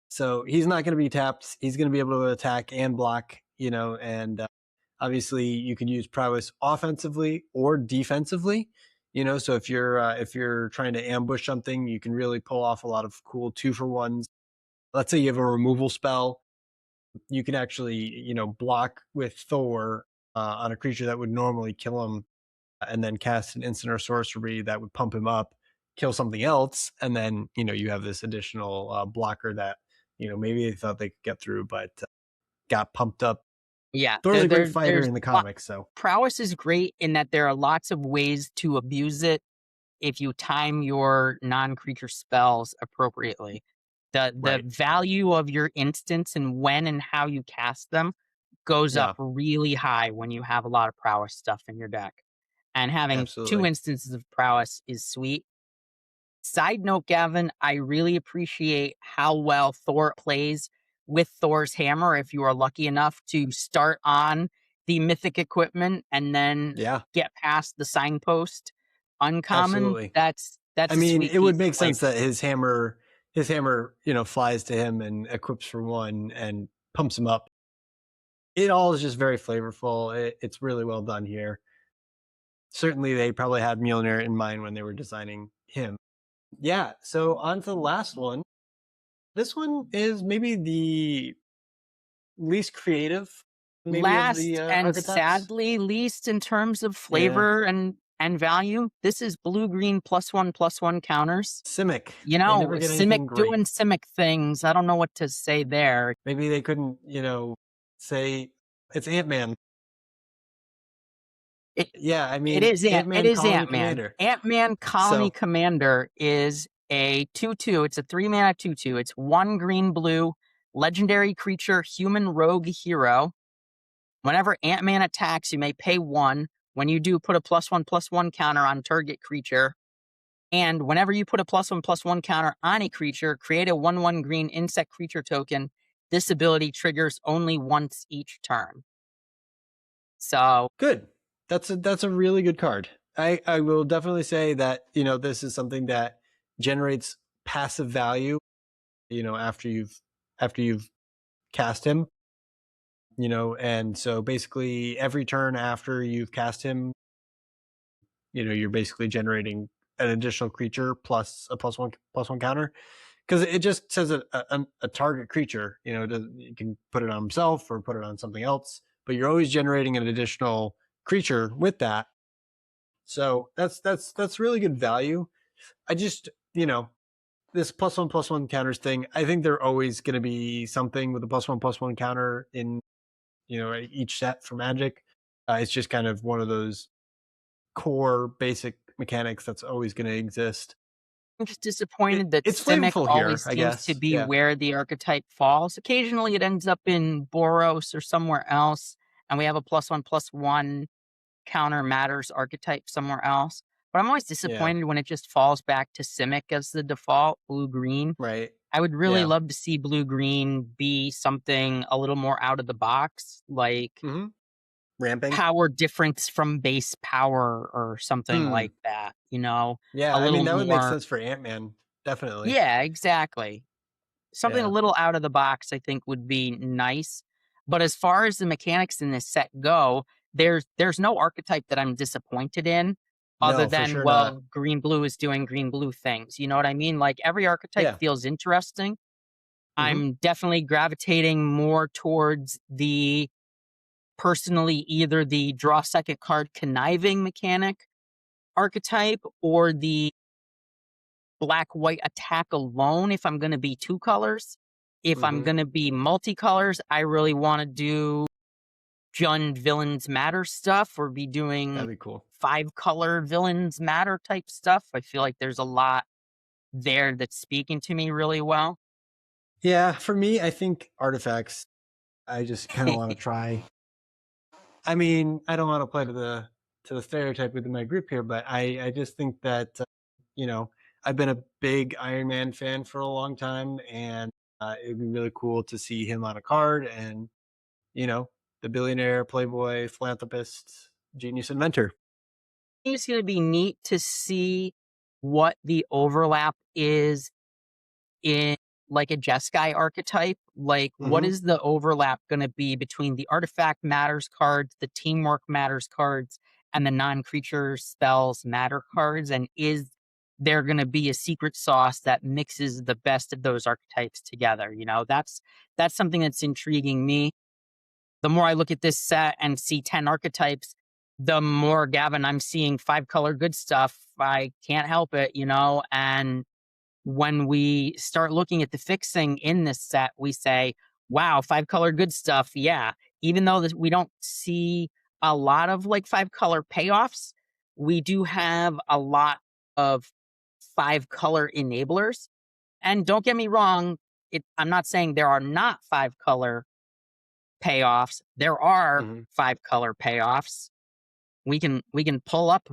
so he's not going to be tapped. He's going to be able to attack and block, and obviously you can use prowess offensively or defensively. So if you're trying to ambush something, you can really pull off a lot of cool 2-for-1s. Let's say you have a removal spell, you can actually block with Thor on a creature that would normally kill him, and then cast an instant or sorcery that would pump him up, kill something else, and then you have this additional blocker that maybe they thought they could get through, but got pumped up. Yeah, Thor's a great fighter there's in the comics, so prowess is great in that there are lots of ways to abuse it if you time your non-creature spells appropriately. The right, value of your instants and when and how you cast them goes up yeah, really high when you have a lot of prowess stuff in your deck. And having 2 absolutely, instances of prowess is sweet. Side note, Gavin, I really appreciate how well Thor plays with Thor's hammer if you are lucky enough to start on the mythic equipment and then Yeah, get past the signpost uncommon. absolutely. That's I a mean, sweet it would piece of make sense flavor. that his hammer, flies to him and equips for one and pumps him up. It all is just very flavorful. It's really well done here. Certainly, they probably had Mjolnir in mind when they were designing him. Yeah. So on to the last one. This one is maybe the least creative, maybe of the Last and archetypes. sadly least in terms of Yeah. flavor and value, this is blue green +1/+1 counters. Simic. You They know, never get Simic anything great. doing Simic things. I don't know what to say there. Maybe they couldn't, say it's Ant Man. It Yeah, I it mean is Ant it Man is Colony Ant-Man. Commander. Ant-Man Colony So Commander is a 2/2. It's a 3-mana 2/2. It's 1 green blue legendary creature human rogue hero. Whenever Ant-Man attacks, you may pay 1. When you do, put a +1/+1 counter on target creature. And whenever you put a +1/+1 counter on a creature, create a 1/1 green insect creature token. This ability triggers only once each turn. So good. That's a really good card. I will definitely say that this is something that generates passive value. After you've cast him. And so basically every turn after you've cast him, you're basically generating an additional creature plus a plus one counter because it just says a target creature. You can put it on himself or put it on something else, but you're always generating an additional creature with that. So that's really good value. I just this +1/+1 counters thing. I think they're always going to be something with a +1/+1 counter in each set for Magic. It's just kind of one of those core basic mechanics that's always going to exist. I'm just disappointed that It's Simic flavorful always here, I seems to guess. be Yeah, where the archetype falls. Occasionally it ends up in Boros or somewhere else, and we have a +1/+1 counter matters archetype somewhere else. But I'm always yeah, disappointed when it just falls back to Simic as the default, blue green. right. I would really Yeah. love to see blue green be something a little more out of the box, like Hmm. Ramping. power difference from base power or something Hmm. like that, you know, Yeah, a I little mean that would make more. sense for Ant Man, definitely. Yeah, exactly. Something a Yeah. little out of the box, I think, would be nice. But as far as the mechanics in this set go, there's no archetype that I'm disappointed in other No, for than, sure not. well, green blue is doing green blue things. You know what I mean? Like every archetype Yeah. feels interesting. Hmm. I'm definitely gravitating more towards the personally either the draw second card conniving mechanic archetype or the black white attack alone if I'm going to be 2 colors. If I'm Hmm. going to be multicolors, I really want to do Jund villains matter stuff or be doing That'd be cool. 5-color villains matter type stuff. I feel like there's a lot there that's speaking to me really well. Yeah, for me, I think artifacts. I just kind of want to try. I mean, I don't want to play to the stereotype within my group here, but I just think that you know I've been a big Iron Man fan for a long time, and it'd be really cool to see him on a card, and you know the billionaire, playboy, philanthropist, genius inventor. It's going to be neat to see what the overlap is in like a Jeskai archetype. Like, what Hmm. is the overlap going to be between the artifact matters cards, the teamwork matters cards, and the non-creature spells matter cards? And is there going to be a secret sauce that mixes the best of those archetypes together? You know, that's something that's intriguing me. The more I look at this set and see 10 archetypes, the more, Gavin, I'm seeing 5-color good stuff. I can't help it, you know, and when we start looking at the fixing in this set, we say, wow, 5-color good stuff. Yeah. Even though we don't see a lot of like 5-color payoffs, we do have a lot of 5-color enablers. And don't get me wrong, I'm not saying there are not 5-color payoffs. There are Hmm. 5-color payoffs. We can pull up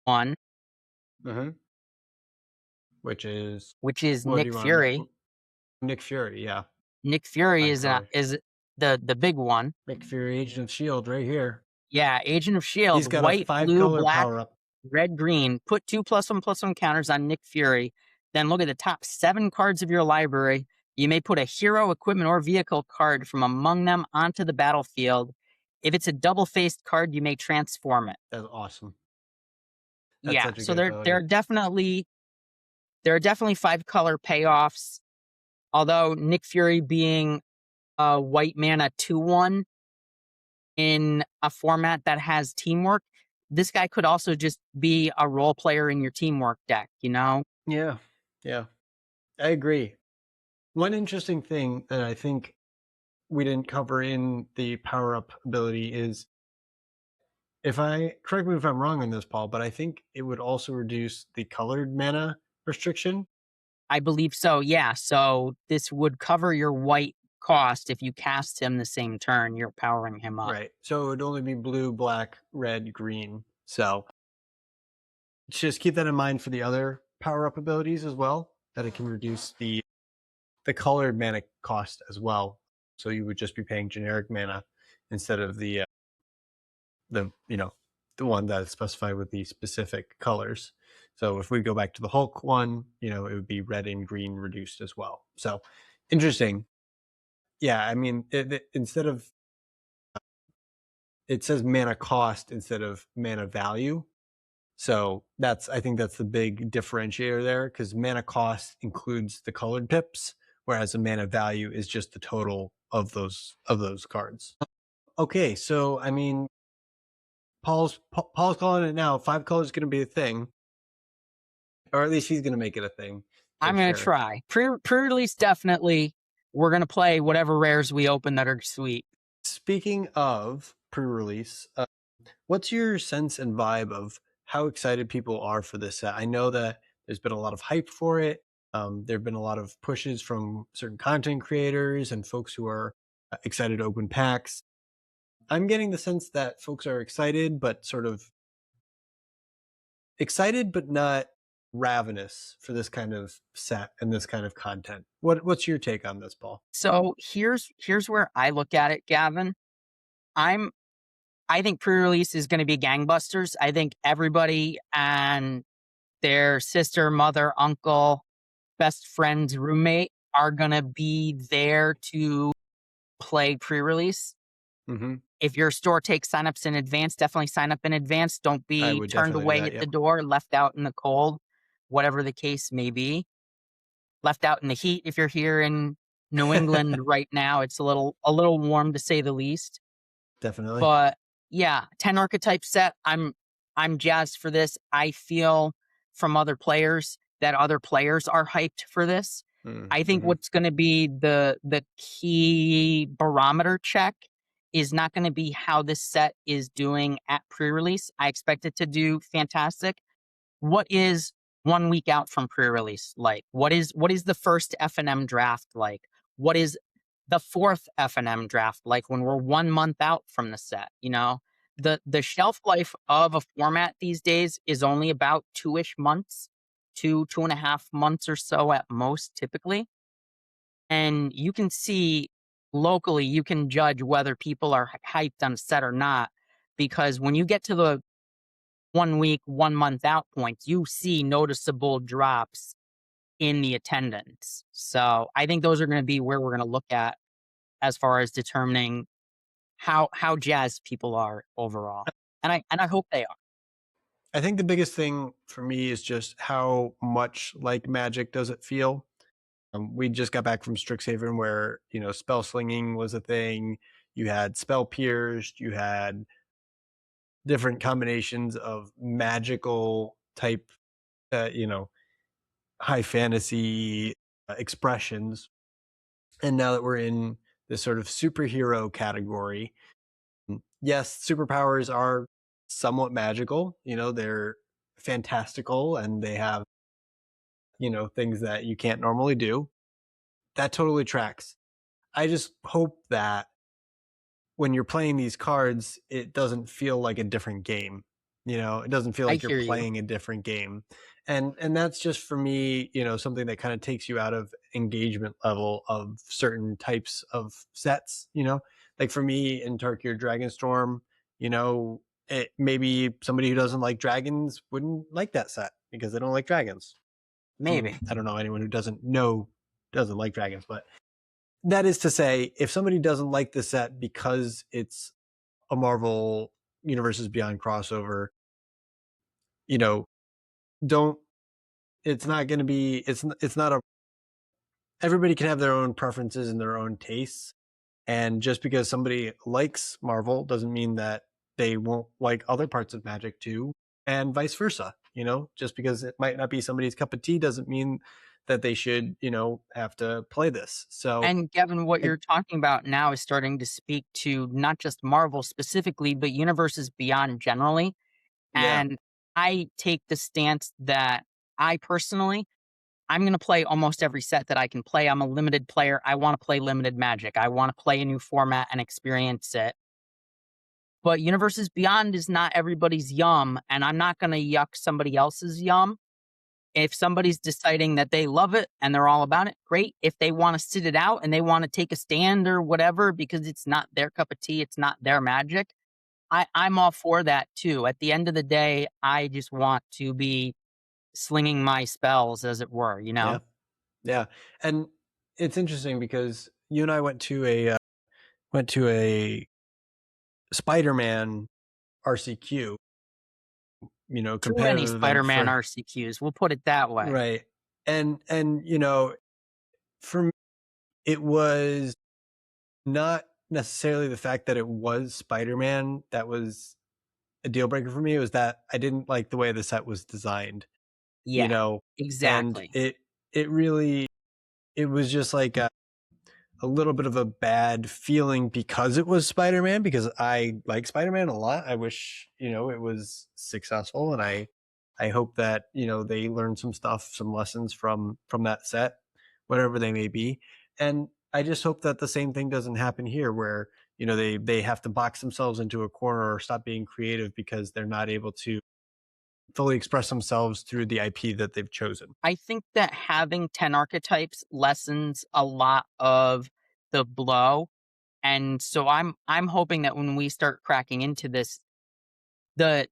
one, Hmm. Which is which is what do Nick you want to Fury. know? Nick Fury, yeah. Nick Fury Five is colors. the big one. Nick Fury, Agent of Shield, right here. Yeah, Agent of Shield, He's got a white, 5 blue, color black, power up. red, green. Put 2+1/+1 counters on Nick Fury. Then look at the top 7 cards of your library. You may put a hero, equipment, or vehicle card from among them onto the battlefield. If it's a double-faced card, you may transform it. That's awesome. That's Yeah, such a so good there ability. there are definitely 5-color payoffs. Although Nick Fury being a white mana 2/1 in a format that has teamwork, this guy could also just be a role player in your teamwork deck, you know? Yeah. Yeah. I agree. One interesting thing that I think we didn't cover in the power up ability is, if I correct me if I'm wrong on this, Paul, but I think it would also reduce the colored mana restriction. I believe so, yeah. So this would cover your white cost if you cast him the same turn you're powering him up. Right. So it would only be blue, black, red, green. So just keep that in mind for the other power up abilities as well, that it can reduce the colored mana cost as well. So you would just be paying generic mana instead of the the one that is specified with the specific colors. So if we go back to the Hulk one, it would be red and green reduced as well. So interesting. Yeah, I mean, instead of, it says mana cost instead of mana value. So I think that's the big differentiator there, because mana cost includes the colored pips, whereas the mana value is just the total of those cards. Okay, so I mean, Paul's calling it now. 5 colors is going to be a thing, or at least he's going to make it a thing for I'm gonna sure. try. Pre-release, definitely. We're gonna play whatever rares we open that are sweet. Speaking of pre-release, what's your sense and vibe of how excited people are for this set? I know that there's been a lot of hype for it. There have been a lot of pushes from certain content creators and folks who are excited to open packs. I'm getting the sense that folks are excited, but sort of excited, but not ravenous for this kind of set and this kind of content. What's your take on this, Paul? So here's where I look at it, Gavin. I think pre-release is gonna be gangbusters. I think everybody and their sister, mother, uncle, best friend's roommate are gonna be there to play pre-release. Mm-hmm. If your store takes signups in advance, definitely sign up in advance. Don't I be would turned definitely do away that. at the Yep. door, left out in the cold, whatever the case may be. Left out in the heat if you're here in New England right now. It's a little warm to say the least. Definitely. But yeah, 10 archetype set. I'm jazzed for this. I feel from other players that other players are hyped for this. I think Mm-hmm. what's going to be the key barometer check is not going to be how this set is doing at pre-release. I expect it to do fantastic. What is 1 week out from pre-release like? What is the first F&M draft like? What is the fourth F&M draft like when we're 1 month out from the set? The shelf life of a format these days is only about 2-ish months, 2.5 months or so at most, typically. And you can see locally, you can judge whether people are hyped on a set or not, because when you get to the 1 week, 1 month out points, you see noticeable drops in the attendance. So I think those are going to be where we're going to look at as far as determining how jazzed people are overall. And I hope they are. I think the biggest thing for me is just how much like Magic does it feel. We just got back from Strixhaven, where spell slinging was a thing. You had spell pierced. You had different combinations of magical type, uh, you know, high fantasy expressions. And now that we're in this sort of superhero category, yes, superpowers are somewhat magical. They're fantastical, and they have things that you can't normally do. That totally tracks. I just hope that when you're playing these cards, it doesn't feel like a different game. It doesn't feel I like you're hear you. playing a different game. And that's just for me, something that kind of takes you out of engagement level of certain types of sets. Like for me in Turkey or Dragonstorm, maybe somebody who doesn't like dragons wouldn't like that set because they don't like dragons. Maybe. I don't know anyone who doesn't like dragons, but that is to say, if somebody doesn't like the set because it's a Marvel Universes Beyond crossover, don't. It's not going to be. It's not a. Everybody can have their own preferences and their own tastes, and just because somebody likes Marvel doesn't mean that they won't like other parts of Magic too, and vice versa. Just because it might not be somebody's cup of tea doesn't mean that they should, have to play this. So, And Gavin, what I, you're talking about now is starting to speak to not just Marvel specifically, but universes beyond generally. yeah, And I take the stance that I personally, I'm going to play almost every set that I can play. I'm a limited player. I want to play limited Magic. I want to play a new format and experience it. But Universes Beyond is not everybody's yum, and I'm not going to yuck somebody else's yum. If somebody's deciding that they love it and they're all about it, great. If they want to sit it out and they want to take a stand or whatever because it's not their cup of tea, it's not their Magic, I'm all for that too. At the end of the day, I just want to be slinging my spells, as it were, you yeah, know? yeah. And it's interesting because you and I went to a Spider-Man RCQ, Too many competitive event Spider-Man for RCQs, we'll put it that way. right. And for me, it was not necessarily the fact that it was Spider-Man that was a deal breaker for me. It was that I didn't like the way the set was designed, you Yeah, know, and exactly. it really it was just like a little bit of a bad feeling because it was Spider-Man, because I like Spider-Man a lot. I wish, it was successful, and I hope that, they learn some stuff, some lessons from that set, whatever they may be. And I just hope that the same thing doesn't happen here where, they have to box themselves into a corner or stop being creative because they're not able to fully express themselves through the IP that they've chosen. I think that having 10 archetypes lessens a lot of the blow, and so I'm hoping that when we start cracking into this, the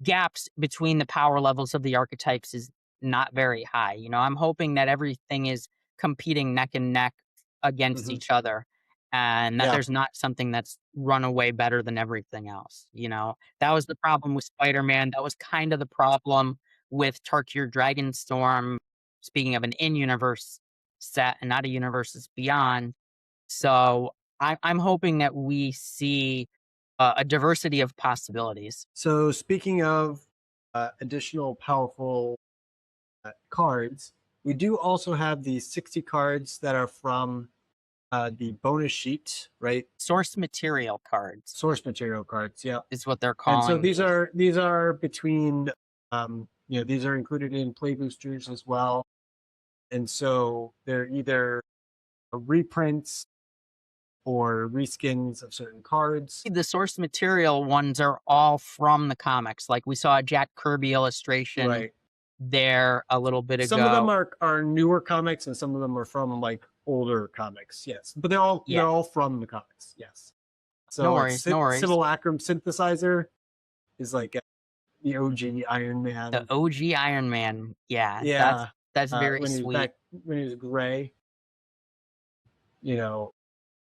gaps between the power levels of the archetypes is not very high. I'm hoping that everything is competing neck and neck against Hmm. each other and that Yeah. there's not something that's run away better than everything else. That was the problem with Spider-Man. That was kind of the problem with Tarkir Dragonstorm, speaking of an in-universe set and not a universes beyond. So I'm hoping that we see a diversity of possibilities. So speaking of additional powerful cards, we do also have the 60 cards that are from the bonus sheet, right? Source material cards Source material cards, yeah. is what they're And so calling these these. are these are between, these are included in play boosters as well, and so they're either reprints or reskins of certain cards. The source material ones are all from the comics. Like we saw a Jack Kirby illustration Right. there a little bit Some of them ago. are newer comics, and some of them are from like older comics. Yes, but they're all Yeah, from the comics. Yes. no So it's worries, no worries. Simulacrum Synthesizer is like the OG Iron The Man. OG Iron Man. Yeah, that's Yeah, that's very when he was sweet. back when he was gray. You know,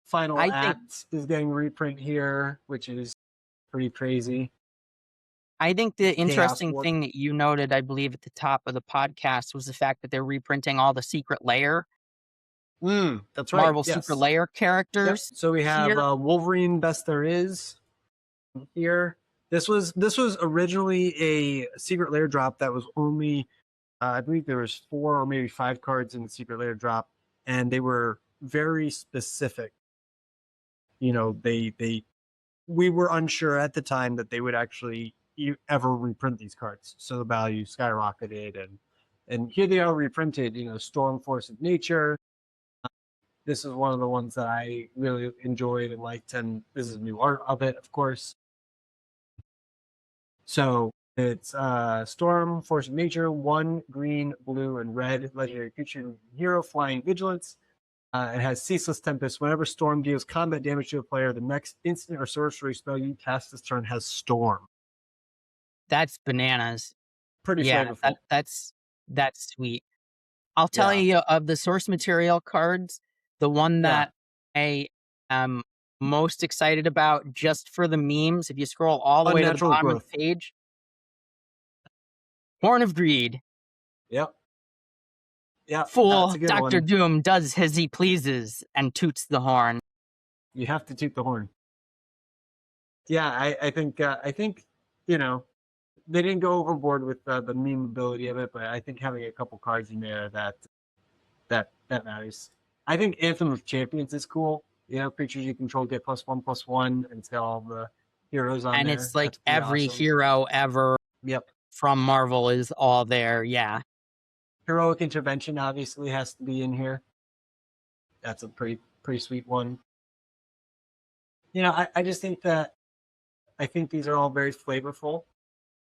Final I think Act is getting reprint here, which is pretty crazy. I think the Chaos interesting Warp. thing that you noted, I believe, at the top of the podcast was the fact that they're reprinting all the Secret Layer, That's right. Marvel Secret Yes. Layer Yep. characters So we have here. Wolverine Best There Is here. This was originally a Secret Lair drop that was only, I believe there was 4 or maybe 5 cards in the Secret Lair drop, and they were very specific. They we were unsure at the time that they would actually ever reprint these cards, so the value skyrocketed, and here they are reprinted. Storm Force of Nature. This is one of the ones that I really enjoyed and liked, and this is new art of it, of course. So It's Storm, Force of Nature, 1 green, blue, and red. Legendary creature, hero, flying vigilance. It has Ceaseless Tempest. Whenever Storm deals combat damage to a player, the next instant or sorcery spell you cast this turn has Storm. That's bananas. Pretty Yeah, flavorful. that's sweet. I'll tell Yeah. you of the source material cards, the one Yeah. that I am most excited about just for the memes, if you scroll all the way to the Unnatural bottom of growth. the page, Horn of Greed. Yep. Yeah, that's Fool, a good Dr. one. Doom does as he pleases and toots the horn. You have to toot the horn. Yeah, I think you know they didn't go overboard with the meme ability of it, but I think having a couple cards in there that matters. I think Anthem of Champions is cool. You know, creatures you control get +1/+1, and it's got all the heroes on And there. it's like That's pretty every awesome. hero ever Yep. from Marvel is all there. Yeah. Heroic Intervention obviously has to be in here. That's a pretty sweet one. You know, I just think that I think these are all very flavorful.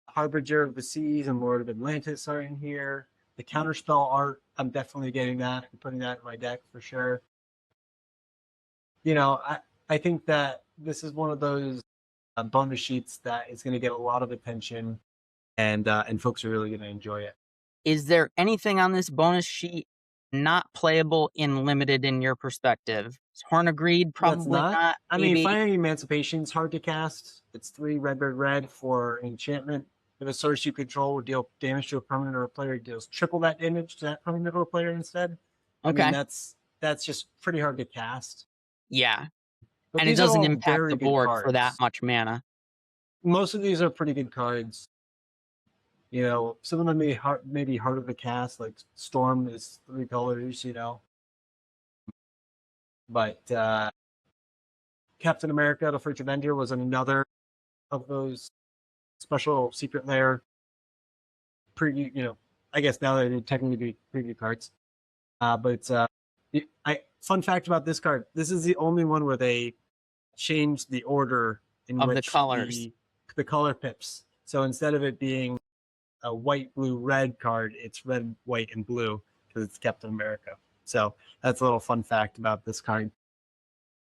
Harbinger of the Seas and Lord of Atlantis are in here. The counterspell art, I'm definitely getting that and putting that in my deck for sure. You know, I think that this is one of those bonus sheets that is going to get a lot of attention, and folks are really going to enjoy it. Is there anything on this bonus sheet not playable in limited in your perspective? Is Horn of Greed? That's Probably not. not. I mean, Maybe. Fiery Emancipation's hard to cast. It's 3 red for enchantment. If a source you control will deal damage to a permanent or a player, it deals triple that damage to that permanent or player instead. I mean, Okay. that's just pretty hard to cast. Yeah. But And it these are doesn't all impact very the good board for that cards. much mana. Most of these are pretty good cards. You know, some of them may be harder to cast, like Storm is 3 colors, you know. But Captain America, the First Avenger was another of those special secret lair preview, you know, I guess now they're technically be preview cards. But fun fact about this card: this is the only one where they changed the order in Of the which colors. the color pips. So instead of it being a white, blue, red card, it's red, white, and blue because it's Captain America. So that's a little fun fact about this card.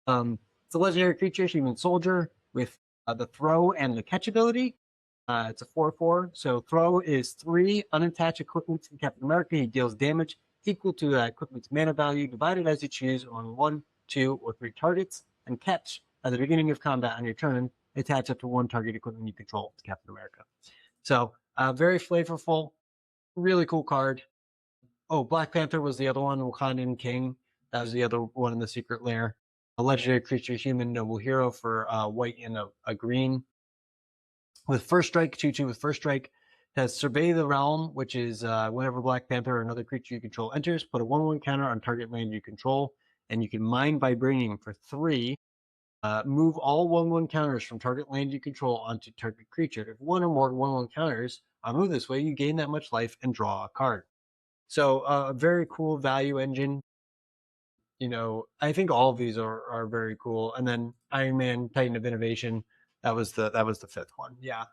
It's a legendary creature, human soldier, with the throw and the catch ability. It's a 4/4. So throw is 3 unattached equipment to Captain America. He deals damage equal to that equipment's mana value, divided as you choose on 1, 2, or 3 targets. And catch at the beginning of combat on your turn, attach up to 1 target equipment you control to Captain America. So very flavorful, really cool card. Oh, Black Panther was the other one, Wakandan King. That was the other one in the secret lair. A legendary creature, human noble hero for white and a green. With first strike, 2/2 with first strike, it has Survey the Realm, which is whenever Black Panther or another creature you control enters, put a 1/1 counter on target land you control, and you can mine Vibranium for 3. Move all 1/1 counters from target land you control onto target creature. If one or more 1/1 counters are moved this way, you gain that much life and draw a card. So a very cool value engine. You know, I think all of these are very cool. And then Iron Man, Titan of Innovation, that was the 5th one. Yeah.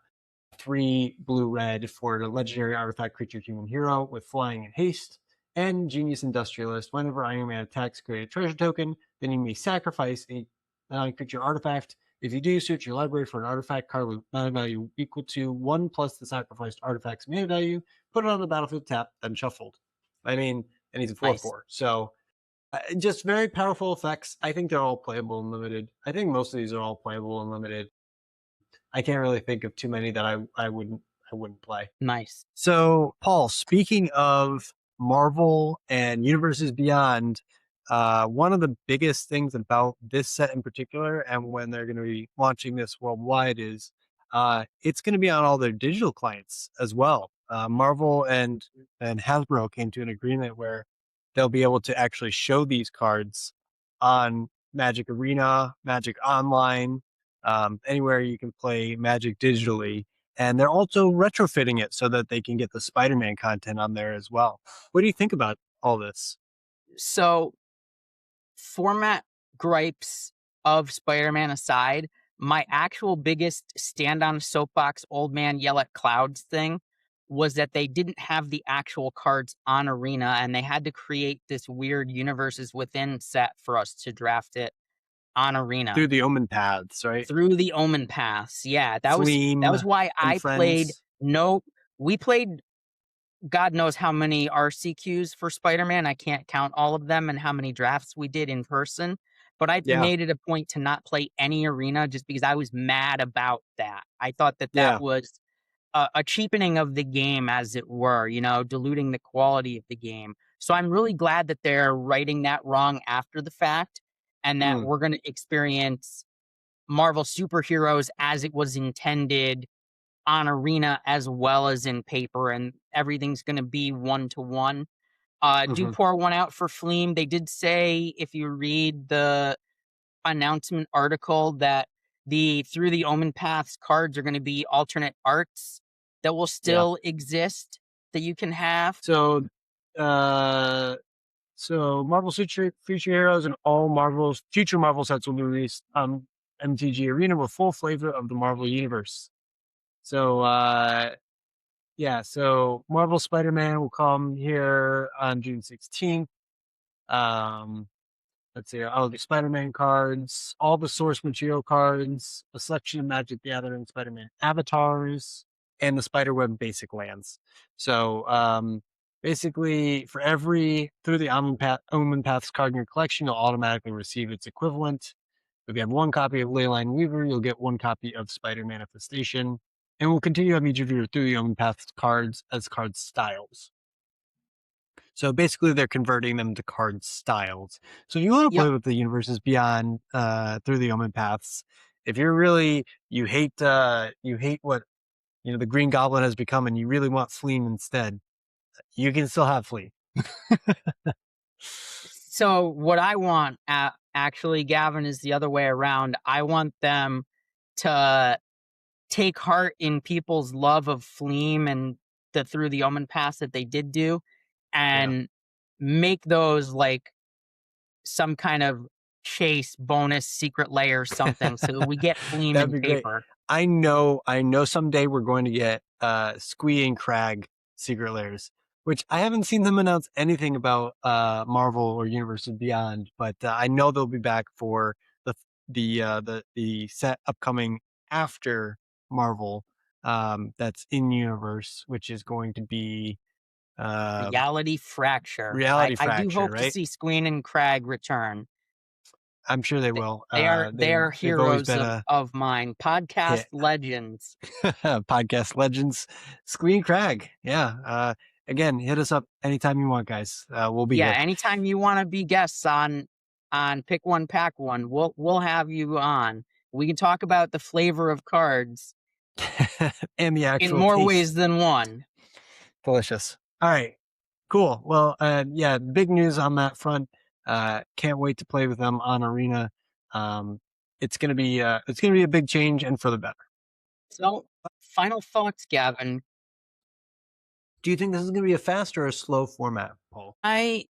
3 blue red for the legendary artifact creature human hero with flying and haste. And Genius Industrialist. Whenever Iron Man attacks, create a treasure token, then you may sacrifice a non-creature artifact. If you do, search your library for an artifact card with mana value equal to 1 plus the sacrificed artifact's mana value, put it on the battlefield tapped, then shuffled. I mean, and he's a 4/4. Nice. So just very powerful effects. I think they're all playable and limited. I think most of these are all playable and limited. I can't really think of too many that I wouldn't play. Nice. So, Paul, speaking of Marvel and Universes Beyond, one of the biggest things about this set in particular, and when they're going to be launching this worldwide, is it's going to be on all their digital clients as well. Marvel and Hasbro came to an agreement where they'll be able to actually show these cards on Magic Arena, Magic Online, anywhere you can play Magic digitally. And they're also retrofitting it so that they can get the Spider-Man content on there as well. What do you think about all this? So, format gripes of Spider-Man aside, My actual biggest stand on a soapbox, old man yell at clouds thing was that they didn't have the actual cards on Arena and they had to create this weird universes within set for us to draft it on Arena Through the Omen paths, right? through the Omen Paths. Yeah, that was Fleam why and I played friends. no we played God knows how many RCQs for Spider-Man. I can't count all of them and how many drafts we did in person, but I Yeah, made it a point to not play any arena just because I was mad about that. I thought that that yeah. was a cheapening of the game, as it were, diluting the quality of the game. So I'm really glad that they're righting that wrong after the fact and that Mm, we're going to experience Marvel superheroes as it was intended on arena as well as in paper, and everything's going to be one to one. Do hmm. pour one out for Fleam. They did say, if you read the announcement article, that the Through the Omen Paths cards are going to be alternate arts that will Yeah. still exist that you can have. So, uh, Marvel Future Heroes and all Marvel's future Marvel sets will be released on MTG Arena with full flavor of the Marvel universe. So, yeah, so Marvel Spider-Man will come here on June 16th. Um, let's see, all the Spider-Man cards, all the source material cards, a selection of Magic the Gathering Spider-Man avatars, and the Spiderweb basic lands. So, basically, for every Through the Omen Paths card in your collection, you'll automatically receive its equivalent. If you have one copy of Leyline Weaver, you'll get one copy of Spider Manifestation. And we'll continue having each of your Through the Omen Paths cards as card styles. So basically, they're converting them to card styles. So if you want to Yep. play with the universes beyond Through the Omen Paths, if you're really you hate what the Green Goblin has become, and you really want Fleam instead, you can still have Fleam. So what I want, actually, Gavin, is the other way around. I want them to take heart in people's love of Fleam and the Through the Omen Pass that they did do, Yeah. and make those like some kind of chase bonus secret layer something so that we get Fleam That'd in be great. paper. I know someday we're going to get Squee and Crag secret layers, which I haven't seen them announce anything about Marvel or Universes Beyond, but I know they'll be back for the set upcoming after Marvel, that's in universe, which is going to be uh Reality Fracture. I, Reality I do Fracture, hope to right? see Squeen and Crag return. I'm sure they They, will. they are they are They've always heroes been of, a of mine. Podcast hit. legends. Podcast legends, Screen Crag. Yeah. Again, hit us up anytime you want, guys. We'll be Yeah, here. anytime you want to be guests on Pick One Pack One, we'll have you on. We can talk about the flavor of cards And the in actual more taste. ways than one. Delicious. All right. Cool. Well, yeah, big news on that front. Can't wait to play with them on Arena. Um, it's gonna be a big change and for the better. So, final thoughts, Gavin. Do you think this is gonna be a fast or a slow format, Paul? I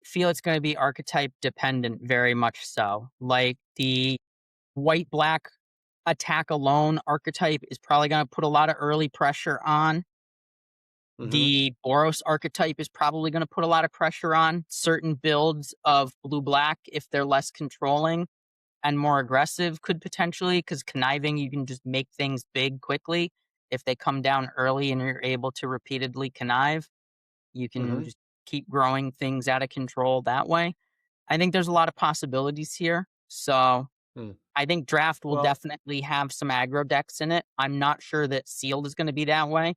feel it's going to be archetype dependent, very much so. Like the white black attack alone archetype is probably going to put a lot of early pressure on. Mm-hmm. The Boros archetype is probably going to put a lot of pressure on certain builds of blue black if they're less controlling and more aggressive, could potentially, because conniving, you can just make things big quickly. If they come down early and you're able to repeatedly connive, you can Mm-hmm. just keep growing things out of control that way. I think there's a lot of possibilities here. So Mm. I think draft will Well, definitely have some aggro decks in it. I'm not sure that sealed is going to be that way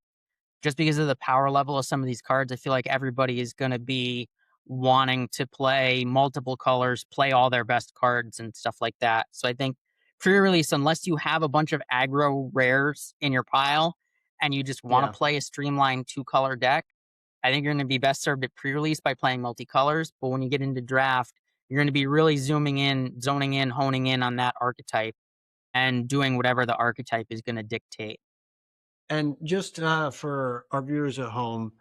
just because of the power level of some of these cards. I feel like everybody is going to be wanting to play multiple colors, play all their best cards and stuff like that. So I think pre-release, unless you have a bunch of aggro rares in your pile and you just want yeah. to play a streamlined 2-color deck, I think you're going to be best served at pre-release by playing multicolors. But when you get into draft, you're going to be really zooming in, zoning in, honing in on that archetype and doing whatever the archetype is going to dictate. And just for our viewers at home,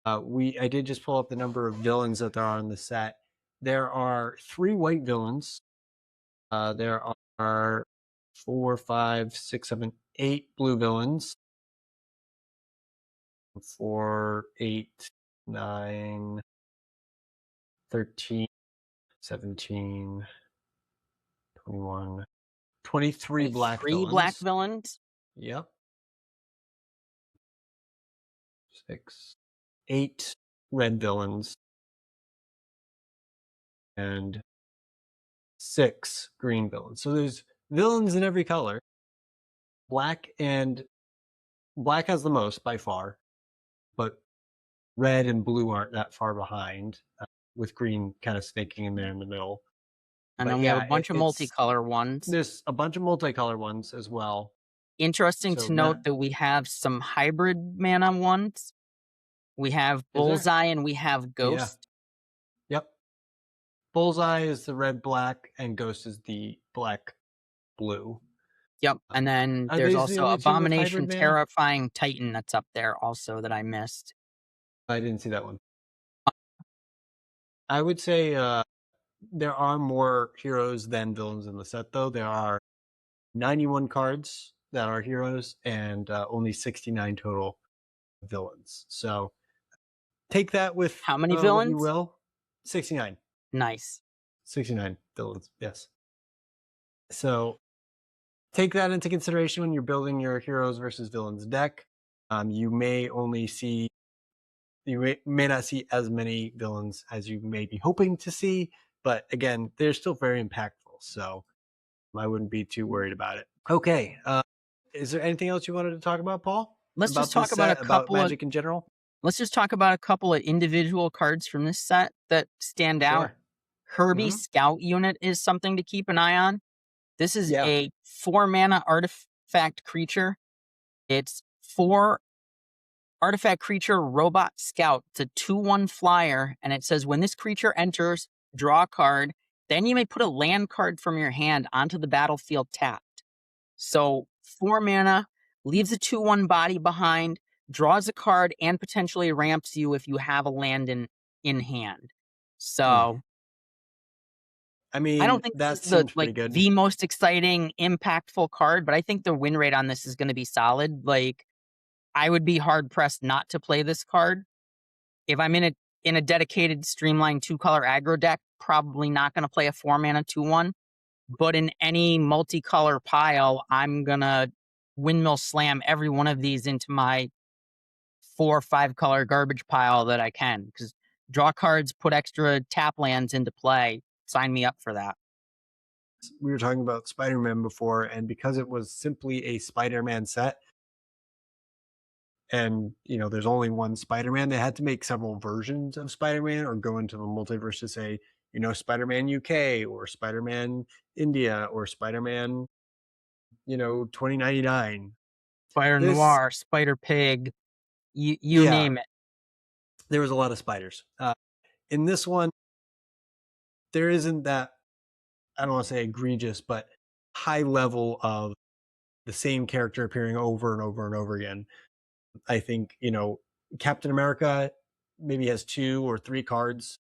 I did just pull up the number of villains that there are in the set. There are 3 white villains. There are 4, 5, 6, 7, 8 blue villains. 4, 8, 9, 13, 17, 21, 23 black 3 black villains. villains. Yep. 6, 8 red villains. And 6 green villains. So there's villains in every color. Black has the most by far, but red and blue aren't that far behind, with green kind of snaking in there in the middle. And But then we have a yeah, bunch of multicolor ones. there's a bunch of multicolor ones as well. Interesting So to note that we have some hybrid mana ones. We have Bullseye and we have Ghost. Yeah. Yep. Bullseye is the red black and Ghost is the black blue. Yep. And then Are there's these the also only two with Abomination hybrid mana? Terrifying Titan that's up there also that I missed. I didn't see that one. I would say there are more heroes than villains in the set, though. There are 91 cards that are heroes and only 69 total villains. So take that with How many what you villains? will. 69. Nice. 69 villains, yes. So take that into consideration when you're building your heroes versus villains deck. You may not see as many villains as you may be hoping to see, but again, they're still very impactful. So I wouldn't be too worried about it. Okay. Is there anything else you wanted to talk about, Paul? Let's about just talk about about Magic in general? Let's just talk about a couple of individual cards from this set that stand out. Herbie Scout Unit is something to keep an eye on. This is a 4 mana artifact creature. It's 4 artifact creature robot scout. It's a 2/1 flyer, and it says when this creature enters, draw a card. Then you may put a land card from your hand onto the battlefield tapped. So 4 mana, leaves a 2/1 body behind, draws a card, and potentially ramps you if you have a land in hand. So I mean, I don't think that this is the seems pretty good. the most exciting, impactful card, but I think the win rate on this is going to be solid. Like, I would be hard pressed not to play this card. If I'm in a dedicated streamlined 2-color aggro deck, probably not going to play a 4 mana 2/1. But in any multicolor pile, I'm gonna windmill slam every one of these into my 4 or 5 color garbage pile that I can. Because draw cards, put extra tap lands into play. Sign me up for that. We were talking about Spider-Man before, and because it was simply a Spider-Man set, and there's only one Spider-Man, they had to make several versions of Spider-Man or go into the multiverse to say, Spider-Man UK or Spider-Man India or Spider-Man, 2099. Spider Noir, Spider Pig, you name it. There was a lot of spiders. In this one, there isn't that, I don't want to say egregious, but high level of the same character appearing over and over and over again. I think, Captain America maybe has 2 or 3 cards,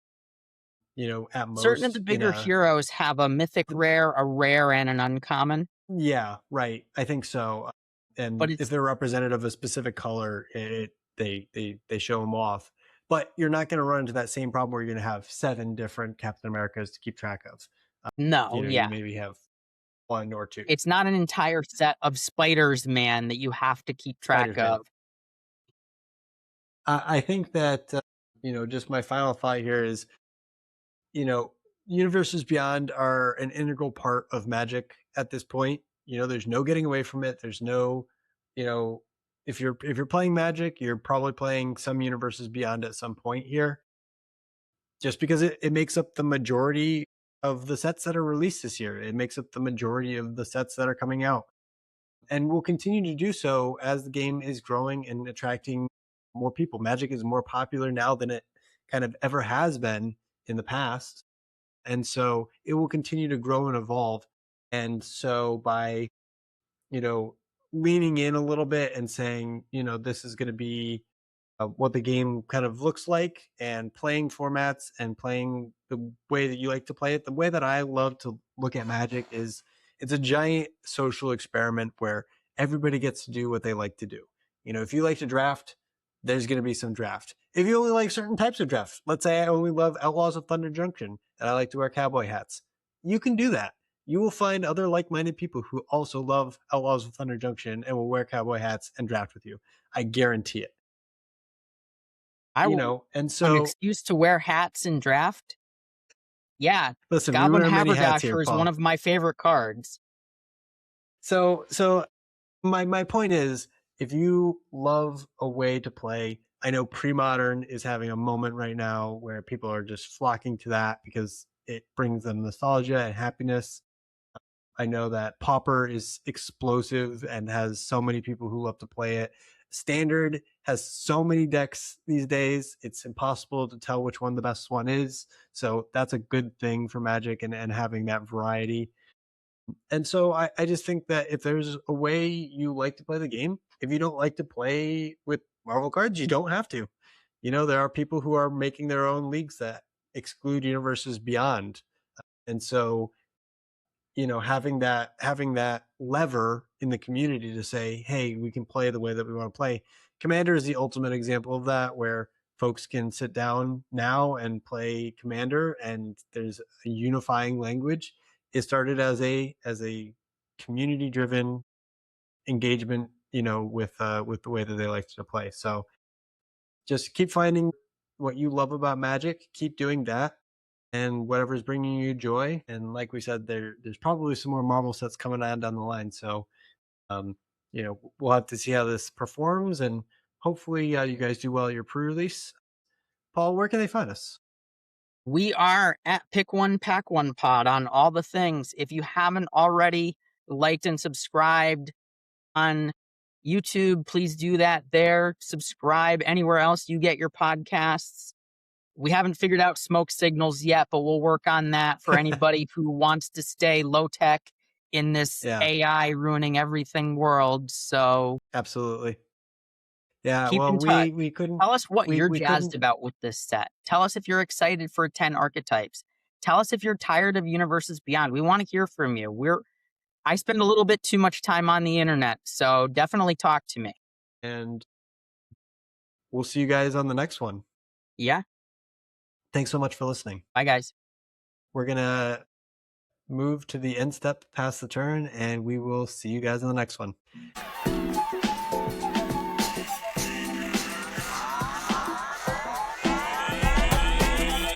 at most. Certain of the bigger heroes have a mythic rare, a rare, and an uncommon. Yeah, right. I think so. And if they're representative of a specific color, they show them off. But you're not going to run into that same problem where you're going to have 7 different Captain Americas to keep track of. No, you maybe have 1 or 2. It's not an entire set of spiders, man, that you have to keep track of. I think that, just my final thought here is, universes beyond are an integral part of Magic at this point. There's no getting away from it. There's no, if you're playing Magic, you're probably playing some universes beyond at some point here. Just because it makes up the majority of the sets that are released this year. It makes up the majority of the sets that are coming out. And will continue to do so as the game is growing and attracting more people. Magic is more popular now than it kind of ever has been in the past. And so it will continue to grow and evolve. And so by, leaning in a little bit and saying, this is going to be what the game kind of looks like, and playing formats and playing the way that you like to play it. The way that I love to look at Magic is it's a giant social experiment where everybody gets to do what they like to do. If you like to draft, there's going to be some draft. If you only like certain types of draft, let's say I only love Outlaws of Thunder Junction and I like to wear cowboy hats, you can do that. You will find other like-minded people who also love Outlaws of Thunder Junction and will wear cowboy hats and draft with you. I guarantee it. I will And an so excuse to wear hats and draft. Yeah, listen, we Goblin wear many hats here, Haberdasher is one Paul. of my favorite cards. So my point is, if you love a way to play, I know pre-modern is having a moment right now where people are just flocking to that because it brings them nostalgia and happiness. I know that Pauper is explosive and has so many people who love to play it. Standard has so many decks these days, it's impossible to tell which one the best one is. So that's a good thing for Magic and having that variety. And so I just think that if there's a way you like to play the game, if you don't like to play with Marvel cards, you don't have to. There are people who are making their own leagues that exclude universes beyond. And so, having that lever in the community to say, hey, we can play the way that we want to play. Commander is the ultimate example of that, where folks can sit down now and play Commander, and there's a unifying language. It started as a community driven engagement, with the way that they like to play. So just keep finding what you love about Magic, keep doing that, and whatever's bringing you joy. And like we said, there's probably some more Marvel sets coming on down the line. So, we'll have to see how this performs, and hopefully you guys do well at your pre-release. Paul, where can they find us? We are at Pick One Pack One Pod on all the things. If you haven't already liked and subscribed on YouTube, please do that there. Subscribe anywhere else you get your podcasts. We haven't figured out smoke signals yet, but we'll work on that for anybody who wants to stay low tech in this Yeah, AI ruining everything world. So absolutely. Yeah, keep in well, touch. we couldn't Tell us what we you're we jazzed couldn't about with this set. Tell us if you're excited for 10 archetypes. Tell us if you're tired of Universes Beyond. We want to hear from you. I spend a little bit too much time on the internet, so definitely talk to me. and we'll see you guys on the next one. Yeah. Thanks so much for listening. Bye, guys. We're gonna move to the end step past the turn, and we will see you guys in the next one.